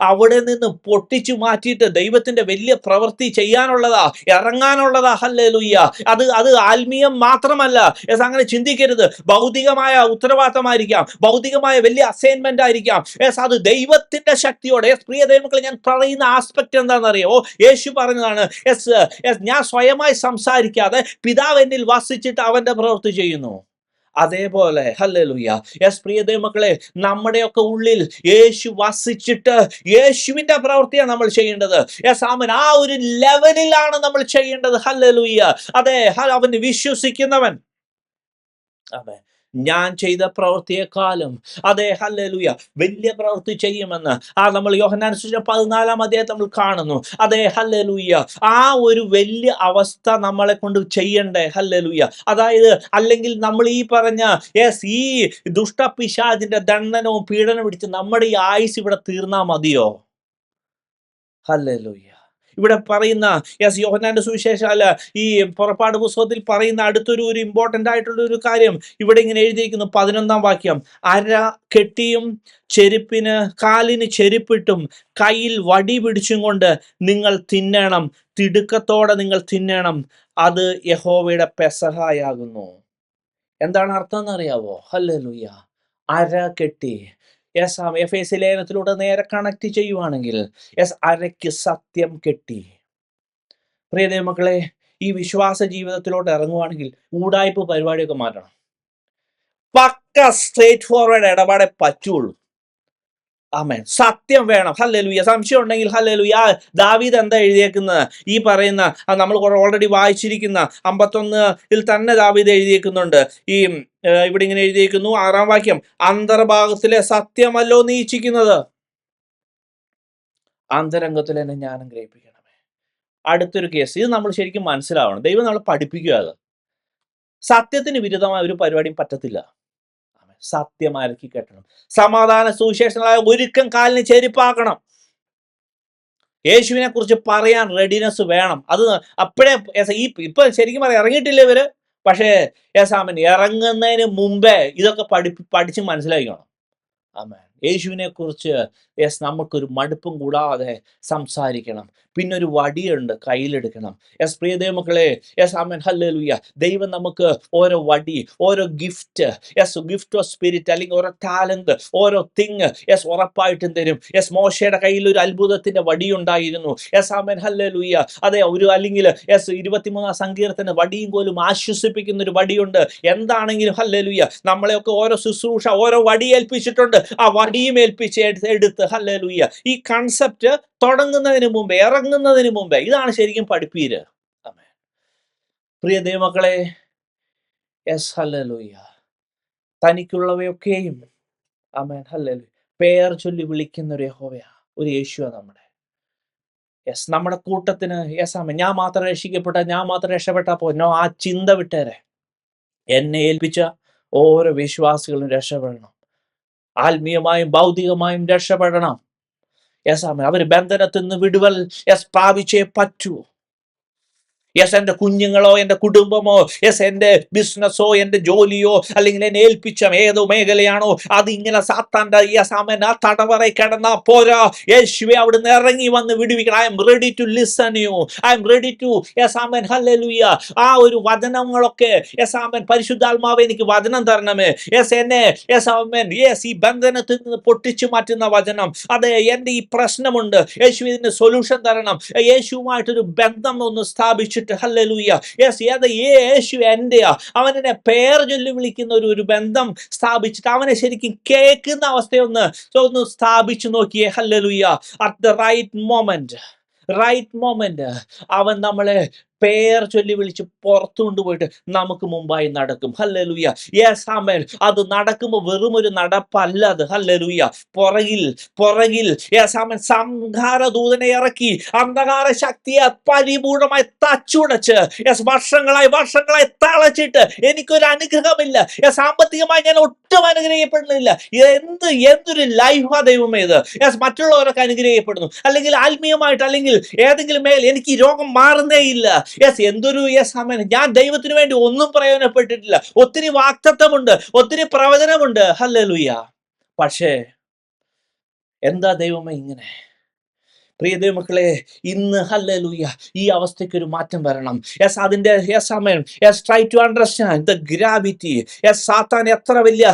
അവിടെ നിന്ന് പൊട്ടിച്ചു മാറ്റിയിട്ട് ദൈവത്തിന്റെ വലിയ പ്രവൃത്തി ചെയ്യാനുള്ളതാ, ഇറങ്ങാനുള്ളതാ. ഹല്ലേലൂയ. അത് ആത്മീയം മാത്രമല്ല. അങ്ങനെ ചിന്തിക്കരുത്. ഭൗതികമായ ഉത്തരവാദിത്തമായിരിക്കാം, ഭൗതികമായ വലിയ അസൈൻമെന്റ് ആയിരിക്കാം. അത് ദൈവത്തിന്റെ ശക്തിയോടെ. പ്രിയ ദൈവമക്കളെ, ഞാൻ പറയുന്ന ആസ്പെക്ട് എന്താണെന്നറിയോ? യേശു പറഞ്ഞതാണ്, ഞാൻ സ്വയമായി സംസാരിക്കാതെ പിതാവ് എന്നിൽ വസിച്ചിട്ട് അവന്റെ പ്രവൃത്തി ചെയ്യുന്നു. അതേപോലെ ഹല്ലേലൂയ. പ്രിയ ദൈവമക്കളെ, നമ്മുടെയൊക്കെ ഉള്ളിൽ യേശു വസിച്ചിട്ട് യേശുവിന്റെ പ്രവൃത്തിയാണ് നമ്മൾ ചെയ്യേണ്ടത്. ആ ഒരു ലെവലിലാണ് നമ്മൾ ചെയ്യേണ്ടത്. ഹല്ലേലൂയ. അതെ, അവൻ വിശ്വസിക്കുന്നവൻ ഞാൻ ചെയ്ത പ്രവൃത്തിയെക്കാളും അതേ ഹല്ലേലൂയ വലിയ പ്രവൃത്തി ചെയ്യുമെന്ന് നമ്മൾ യോഹന്നാൻ സുവിശേഷം 14 അധ്യായത്തിൽ നമ്മൾ കാണുന്നു. അതേ ഹല്ലേലൂയ ആ ഒരു വലിയ അവസ്ഥ നമ്മളെ കൊണ്ട് ചെയ്യണ്ടേ ഹല്ലേലൂയ. അതായത് അല്ലെങ്കിൽ നമ്മൾ ഈ പറഞ്ഞ ഈ ദുഷ്ടപിശാചിന്റെ ദണ്ഡനവും പീഡനം പിടിച്ച് നമ്മുടെ ഈ ആയുസ് ഇവിടെ തീർന്നാ മതിയോ? ഹല്ലേലൂയ. ഇവിടെ പറയുന്ന യോഹന്നാന്റെ സുവിശേഷം അല്ല ഈ പുറപ്പാട് പുസ്തകത്തിൽ പറയുന്ന അടുത്തൊരു ഇമ്പോർട്ടൻ്റ് ആയിട്ടുള്ള ഒരു കാര്യം ഇവിടെ ഇങ്ങനെ എഴുതിയിരിക്കുന്നു. 11 വാക്യം, അര കെട്ടിയും ചെരുപ്പിന് കാലിന് ചെരുപ്പിട്ടും കയ്യിൽ വടി പിടിച്ചും കൊണ്ട് നിങ്ങൾ തിന്നണം, തിടുക്കത്തോടെ നിങ്ങൾ തിന്നണം, അത് യഹോവയുടെ പെസഹായാകുന്നു. എന്താണ് അർത്ഥം എന്നറിയാവോ? ഹല്ലേലൂയ. അര കെട്ടി എഫേസ്യ ലേഖനത്തിലൂടെ നേരെ കണക്ട് ചെയ്യുവാണെങ്കിൽ അരയ്ക്ക് സത്യം കെട്ടി. പ്രിയ ദൈവമക്കളെ, ഈ വിശ്വാസ ജീവിതത്തിലോട്ട് ഇറങ്ങുവാണെങ്കിൽ ഊടായ്പ പരിപാടിയൊക്കെ മാറ്റണം. പക്ക സ്ട്രേറ്റ് ഫോർവേഡ് ഇടപാടെ പറ്റുള്ളൂ. ആമേൻ. സത്യം വേണം. ഹല്ലേലൂയ. സംശയം ഉണ്ടെങ്കിൽ ഹല്ലേലൂയ. ദാവീദ് എന്താ എഴുതിയേക്കുന്നത്? ഈ പറയുന്ന നമ്മൾ ഓൾറെഡി വായിച്ചിരിക്കുന്ന 51 തന്നെ ദാവീദ് എഴുതിയേക്കുന്നുണ്ട്. ഇവിടെ ഇങ്ങനെ എഴുതിയേക്കുന്നു 6 വാക്യം, അന്തർഭാഗത്തിലെ സത്യമല്ലോ നീ ഇച്ഛിക്കുന്നത്, അന്തരംഗത്തിൽ എന്നെ ജ്ഞാനം ഗ്രഹിപ്പിക്കണമേ. അടുത്തൊരു കേസ്, ഇത് നമ്മൾ ശരിക്കും മനസ്സിലാവണം. ദൈവം നമ്മളെ പഠിപ്പിക്കുക. അത് സത്യത്തിന് വിരുദ്ധമായ ഒരു പരിപാടിയും പറ്റത്തില്ല. സത്യം അരക്കി കെട്ടണം. സമാധാന സുവിശേഷങ്ങളായ ഒരുക്കം കാലിന് ചെരുപ്പാക്കണം. യേശുവിനെ കുറിച്ച് പറയാൻ റെഡിനെസ് വേണം. അത് അപ്പോഴേ ഇപ്പൊ ശരിക്കും പറയാം ഇറങ്ങിയിട്ടില്ല ഇവര്. പക്ഷേ ഇറങ്ങുന്നതിന് മുമ്പേ ഇതൊക്കെ പഠിച്ച് മനസ്സിലാക്കണം. ആമേൻ. യേശുവിനെ കുറിച്ച് നമുക്കൊരു മടുപ്പും കൂടാതെ സംസാരിക്കണം. പിന്നെ ഒരു വടിയുണ്ട്, കയ്യിലെടുക്കണം. പ്രിയ ദൈവമക്കളെ, ആമേൻ ഹല്ലേലൂയ. ദൈവം നമുക്ക് ഓരോ വടി, ഓരോ ഗിഫ്റ്റ്, ഗിഫ്റ്റ് ഓഫ് സ്പിരിറ്റ് അല്ലെങ്കിൽ ഓരോ ടാലന്റ്, ഓരോ തിങ് ഉറപ്പായിട്ടും തരും. മോശയുടെ കയ്യിൽ ഒരു അത്ഭുതത്തിന്റെ വടി ഉണ്ടായിരുന്നു. Amen hallelujah. അതെ, അല്ലെങ്കിൽ 23 സങ്കീർത്തന വടിയും പോലും ആശ്വസിപ്പിക്കുന്ന ഒരു വടിയുണ്ട്. എന്താണെങ്കിലും ഹല്ലേലൂയ നമ്മളെയൊക്കെ ഓരോ ശുശ്രൂഷ, ഓരോ വടി ഏൽപ്പിച്ചിട്ടുണ്ട്. ആ വടിയും ഏൽപ്പിച്ച് എടുത്ത് ഹല്ലേലൂയ ഈ കൺസെപ്റ്റ് തുടങ്ങുന്നതിന് മുമ്പേ, ഇറങ്ങുന്നതിന് മുമ്പേ ഇതാണ് ശരിക്കും പഠിപ്പീര്. പ്രിയ ദൈവമക്കളെ, ഹല്ലേലൂയ തനിക്കുള്ളവയൊക്കെയും ആമേൻ ഹല്ലേലൂയ പേർ ചൊല്ലി വിളിക്കുന്ന ഒരു യഹോവയാ, ഒരു യേശുവാ നമ്മുടെ കൂട്ടത്തിന്. ആമേൻ. ഞാൻ മാത്രം രക്ഷിക്കപ്പെട്ട, ഞാൻ മാത്രം രക്ഷപ്പെട്ടാ പോന്നോ, ആ ചിന്ത വിട്ടേരെ. എന്നെ ഏൽപ്പിച്ച ഓരോ വിശ്വാസികളും രക്ഷപ്പെടണം. ആത്മീയമായും ഭൗതികമായും രക്ഷപ്പെടണം. ആമേൻ. അവർ ബന്ധനത്തിൽ നിന്ന് വിടുവൽ പ്രാപിച്ചേ പറ്റൂ. എൻ്റെ കുഞ്ഞുങ്ങളോ, എൻ്റെ കുടുംബമോ, എൻ്റെ ബിസിനസ്സോ, എൻ്റെ ജോലിയോ, അല്ലെങ്കിൽ എന്നെ ഏൽപ്പിച്ച ഏതോ മേഖലയാണോ, അതിങ്ങനെ സാത്താൻ്റെ ആ തടവറയിൽ കിടന്നാ പോരാ. യേശുവേ അവിടുന്ന് ഇറങ്ങി വന്ന് വിടുവിക്കണം. I'm ready to listen you, I'm ready to amen hallelujah. ആ ഒരു വചനങ്ങളൊക്കെ ആമേൻ പരിശുദ്ധാത്മാവേ എനിക്ക് വചനം തരണമേ. എന്നെ ആമേൻ ഈ ബന്ധനത്തിൽ നിന്ന് പൊട്ടിച്ചു മാറ്റുന്ന വചനം. അതെ, എൻ്റെ ഈ പ്രശ്നമുണ്ട്, യേശു ഇതിന് സൊല്യൂഷൻ തരണം. യേശുവുമായിട്ടൊരു ബന്ധം ഒന്ന് സ്ഥാപിച്ചു. ഹല്ലേലൂയ. യേശു എന്റെയാ. അവനെ പേർ ചൊല്ലി വിളിക്കുന്ന ഒരു ബന്ധം സ്ഥാപിച്ചിട്ട് അവനെ ശരിക്കും കേൾക്കുന്ന അവസ്ഥയൊന്ന് സ്ഥാപിച്ചു നോക്കിയേ. Hallelujah. At the right moment അവൻ നമ്മളെ പേർ ചൊല്ലി വിളിച്ച് പുറത്തു കൊണ്ടുപോയിട്ട് നമുക്ക് മുമ്പായി നടക്കും. ഹല്ലേലൂയ. ആമേൻ. അത് നടക്കുമ്പോൾ വെറും ഒരു നടപ്പല്ല അത്. ഹല്ലേലൂയ. പുറകിൽ ആമേൻ സംഹാര ദൂതനെ ഇറക്കി അന്ധകാര ശക്തിയെ പരിപൂർണമായി തച്ചുടച്ച് വർഷങ്ങളായി തളച്ചിട്ട് എനിക്കൊരു അനുഗ്രഹമില്ല, സാമ്പത്തികമായി ഞാൻ ഒട്ടും അനുഗ്രഹിക്കപ്പെടുന്നില്ല. എന്തൊരു ലൈഫാ ദൈവമേ ഇത്. മറ്റുള്ളവരൊക്കെ അനുഗ്രഹിക്കപ്പെടുന്നു, അല്ലെങ്കിൽ ആത്മീയമായിട്ട്, അല്ലെങ്കിൽ ഏതെങ്കിലും മേൽ എനിക്ക് രോഗം മാറുന്നേ ഇല്ല. എന്തൊരു ആമേൻ. ഞാൻ ദൈവത്തിന് വേണ്ടി ഒന്നും പ്രയോജനപ്പെട്ടിട്ടില്ല. ഒത്തിരി വാക്തത്വമുണ്ട്, ഒത്തിരി പ്രവചനമുണ്ട്. ഹല്ലേലൂയ. പക്ഷേ എന്താ ദൈവമേ ഇങ്ങനെ? പ്രിയ ദൈവമക്കളെ, ഇന്ന് ഹല്ലേലൂയ ഈ അവസ്ഥയ്ക്ക് ഒരു മാറ്റം വരണം. അതിന്റെ amen try to understand the gravity. സാത്താൻ എത്ര വലിയ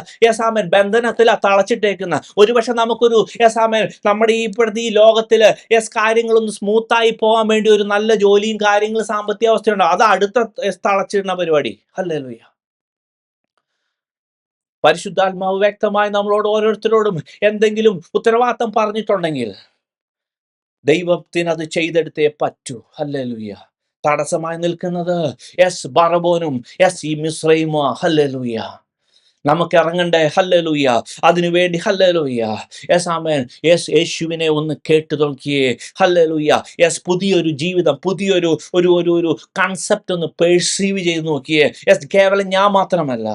ആമേൻ ബന്ധനത്തിലാ തളച്ചിട്ടേക്കുന്ന. ഒരുപക്ഷെ നമുക്കൊരു ആമേൻ നമ്മുടെ ഇപ്പോഴത്തെ ഈ ലോകത്തില് കാര്യങ്ങളൊന്ന് സ്മൂത്തായി പോകാൻ വേണ്ടി ഒരു നല്ല ജോലിയും കാര്യങ്ങളും സാമ്പത്തിക അവസ്ഥയുണ്ടാവും. അത് അടുത്ത തളച്ചിടുന്ന പരിപാടി. ഹല്ലേലൂയ. പരിശുദ്ധാത്മാവ് വ്യക്തമായി നമ്മളോട് ഓരോരുത്തരോടും എന്തെങ്കിലും ഉത്തരവാദിത്തം പറഞ്ഞിട്ടുണ്ടെങ്കിൽ ദൈവത്തിന് അത് ചെയ്തെടുത്തേ പറ്റൂ. ഹല്ലേലൂയ. തടസ്സമായി നിൽക്കുന്നത് ബറബോനും ഈ മിസ്രൈമും. ഹല്ലേലൂയ. നമുക്ക് ഇറങ്ങണ്ടേ? ഹല്ലേലൂയ. അതിനുവേണ്ടി ഹല്ലേലൂയ. യെസ് ആമേൻ. യെസ്, യേശുവിനെ ഒന്ന് കേട്ടു നോക്കിയേ. ഹല്ലേലൂയ. യെസ്, പുതിയൊരു ജീവിതം, പുതിയൊരു ഒരു ഒരു ഒരു കൺസെപ്റ്റ് ഒന്ന് പെർസീവ് ചെയ്ത് നോക്കിയേ. യെസ്, കേവലം ഞാൻ മാത്രമല്ല,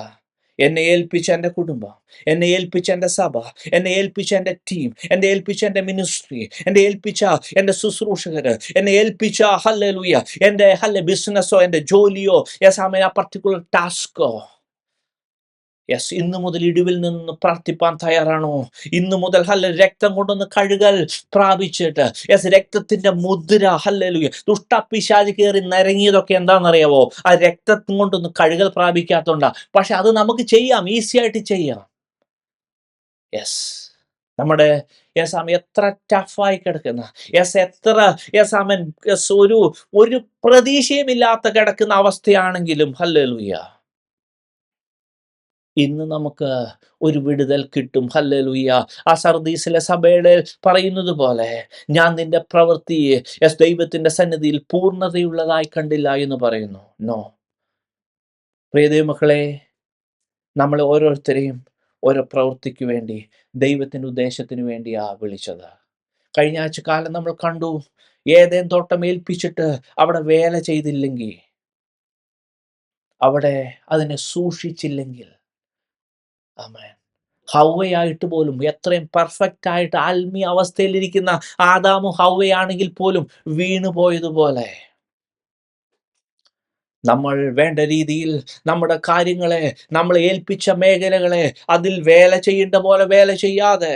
എന്നെ ഏൽപ്പിച്ച എൻ്റെ കുടുംബം, എന്നെ ഏൽപ്പിച്ച എൻ്റെ സഭ, എന്നെ ഏൽപ്പിച്ച എൻ്റെ ടീം, എന്നെ ഏൽപ്പിച്ച എൻ്റെ മിനിസ്ട്രി, എന്നെ ഏൽപ്പിച്ച എൻ്റെ ശുശ്രൂഷകര്, എന്നെ ഏൽപ്പിച്ച ഹല്ലേലൂയ എൻ്റെ ബിസിനസ്സോ എൻ്റെ ജോലിയോ, യെസ് ആമേൻ, ആ പർട്ടിക്കുലർ ടാസ്കോ, യെസ്, ഇന്നു മുതൽ ഇടിവിൽ നിന്ന് പ്രാർത്ഥിപ്പാൻ തയ്യാറാണോ? ഇന്നു മുതൽ രക്തം കൊണ്ടൊന്ന് കഴുകൽ പ്രാപിച്ചിട്ട്, യെസ്, രക്തത്തിന്റെ മുദ്ര, ഹല്ലേലൂയ. ദുഷ്ടപിശാച് കയറി നരങ്ങിയതൊക്കെ എന്താണെന്നറിയാവോ? ആ രക്തം കൊണ്ടൊന്ന് കഴുകൽ പ്രാപിക്കാത്തോണ്ടാ. പക്ഷെ അത് നമുക്ക് ചെയ്യാം, ഈസി ആയിട്ട് ചെയ്യാം. യെസ്, നമ്മുടെ യെസ് ആമൻ എത്ര ടഫായി കിടക്കുന്ന, യെസ് എത്ര യെസ് ആമൻ യെസ് ഒരു പ്രതീക്ഷയുമില്ലാത്ത കിടക്കുന്ന അവസ്ഥയാണെങ്കിലും ഹല്ലേലൂയ, ഇന്ന് നമുക്ക് ഒരു വിടുതൽ കിട്ടും. ഹല്ലേലൂയ. ആ സർദീസിലെ സഭയുടെ പറയുന്നത് പോലെ, ഞാൻ നിന്റെ പ്രവൃത്തിയെ യെസ് ദൈവത്തിന്റെ സന്നിധിയിൽ പൂർണ്ണതയുള്ളതായി കണ്ടില്ല എന്ന് പറയുന്നു. നോ, പ്രിയ ദൈവമക്കളെ, നമ്മളെ ഓരോരുത്തരെയും ഓരോ പ്രവൃത്തിക്ക് വേണ്ടി, ദൈവത്തിന്റെ ഉദ്ദേശത്തിന് വേണ്ടിയാ വിളിച്ചത്. കഴിഞ്ഞ ആഴ്ച കാലം നമ്മൾ കണ്ടു, ഏതേൻ തോട്ടം ഏൽപ്പിച്ചിട്ട് അവിടെ വേല ചെയ്തില്ലെങ്കിൽ, അവിടെ അതിനെ സൂക്ഷിച്ചില്ലെങ്കിൽ, ആമേൻ, ഹൗവയായിട്ട് പോലും, എത്രയും പെർഫെക്റ്റ് ആയിട്ട് ആത്മീയ അവസ്ഥയിലിരിക്കുന്ന ആദാമും ഹൗവയാണെങ്കിൽ പോലും വീണു പോയതുപോലെ, നമ്മൾ വേണ്ട രീതിയിൽ നമ്മുടെ കാര്യങ്ങളെ, നമ്മൾ ഏൽപ്പിച്ച മേഖലകളെ അതിൽ വേല ചെയ്യേണ്ട പോലെ വേല ചെയ്യാതെ,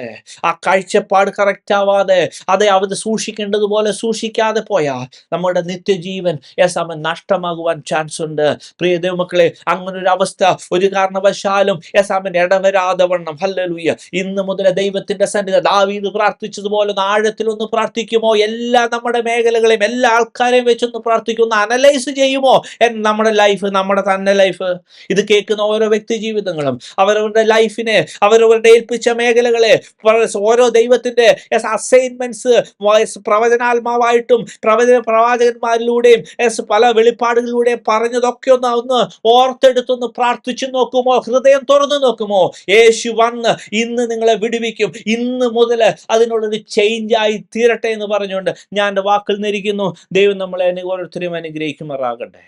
ആ കാഴ്ചപ്പാട് കറക്റ്റ് ആവാതെ, അതെ അത് സൂക്ഷിക്കേണ്ടതുപോലെ സൂക്ഷിക്കാതെ പോയാൽ നമ്മുടെ നിത്യജീവൻ യെസ് അവൻ നഷ്ടമാകുവാൻ ചാൻസ് ഉണ്ട്. പ്രിയ ദൈവമക്കളെ, അങ്ങനൊരു അവസ്ഥ ഒരു കാരണവശാലും യെസ് അവൻ ഇടവരാതെ വണ്ണം ഹല്ലേലൂയ, ഇന്ന് മുതൽ ദൈവത്തിന്റെ സന്നിധി ദാവീദ് പ്രാർത്ഥിച്ചതുപോലെ ഒന്ന് ആഴത്തിലൊന്ന് പ്രാർത്ഥിക്കുമോ? എല്ലാ നമ്മുടെ മേഖലകളെയും എല്ലാ ആൾക്കാരെയും വെച്ചൊന്ന് പ്രാർത്ഥിക്കുമോ? അനലൈസ് ചെയ്യുമോ? നമ്മുടെ ലൈഫ്, നമ്മുടെ തന്നെ ലൈഫ്, ഇത് കേൾക്കുന്ന ഓരോ വ്യക്തി ജീവിതങ്ങളും അവരവരുടെ ലൈഫിനെ, അവരവരുടെ ഏൽപ്പിച്ച മേഖലകളെ, ഓരോ ദൈവത്തിന്റെ അസൈൻമെന്റ്സ് പ്രവചനാത്മാവായിട്ടും പ്രവാചകന്മാരിലൂടെയും പല വെളിപ്പാടുകളിലൂടെയും പറഞ്ഞതൊക്കെ ഒന്ന് ഓർത്തെടുത്തൊന്ന് പ്രാർത്ഥിച്ചു നോക്കുമോ? ഹൃദയം തുറന്നു നോക്കുമോ? യേശു വന്ന് ഇന്ന് നിങ്ങളെ വിടുവിക്കും. ഇന്ന് മുതൽ അതിനുള്ളൊരു ചേഞ്ചായി തീരട്ടെ എന്ന് പറഞ്ഞുകൊണ്ട് ഞാൻ എൻ്റെ വാക്കിൽ നിന്നിരിക്കുന്നു. ദൈവം നമ്മളെ ഓരോരുത്തരെയും അനുഗ്രഹിക്കുമാറാകട്ടെ.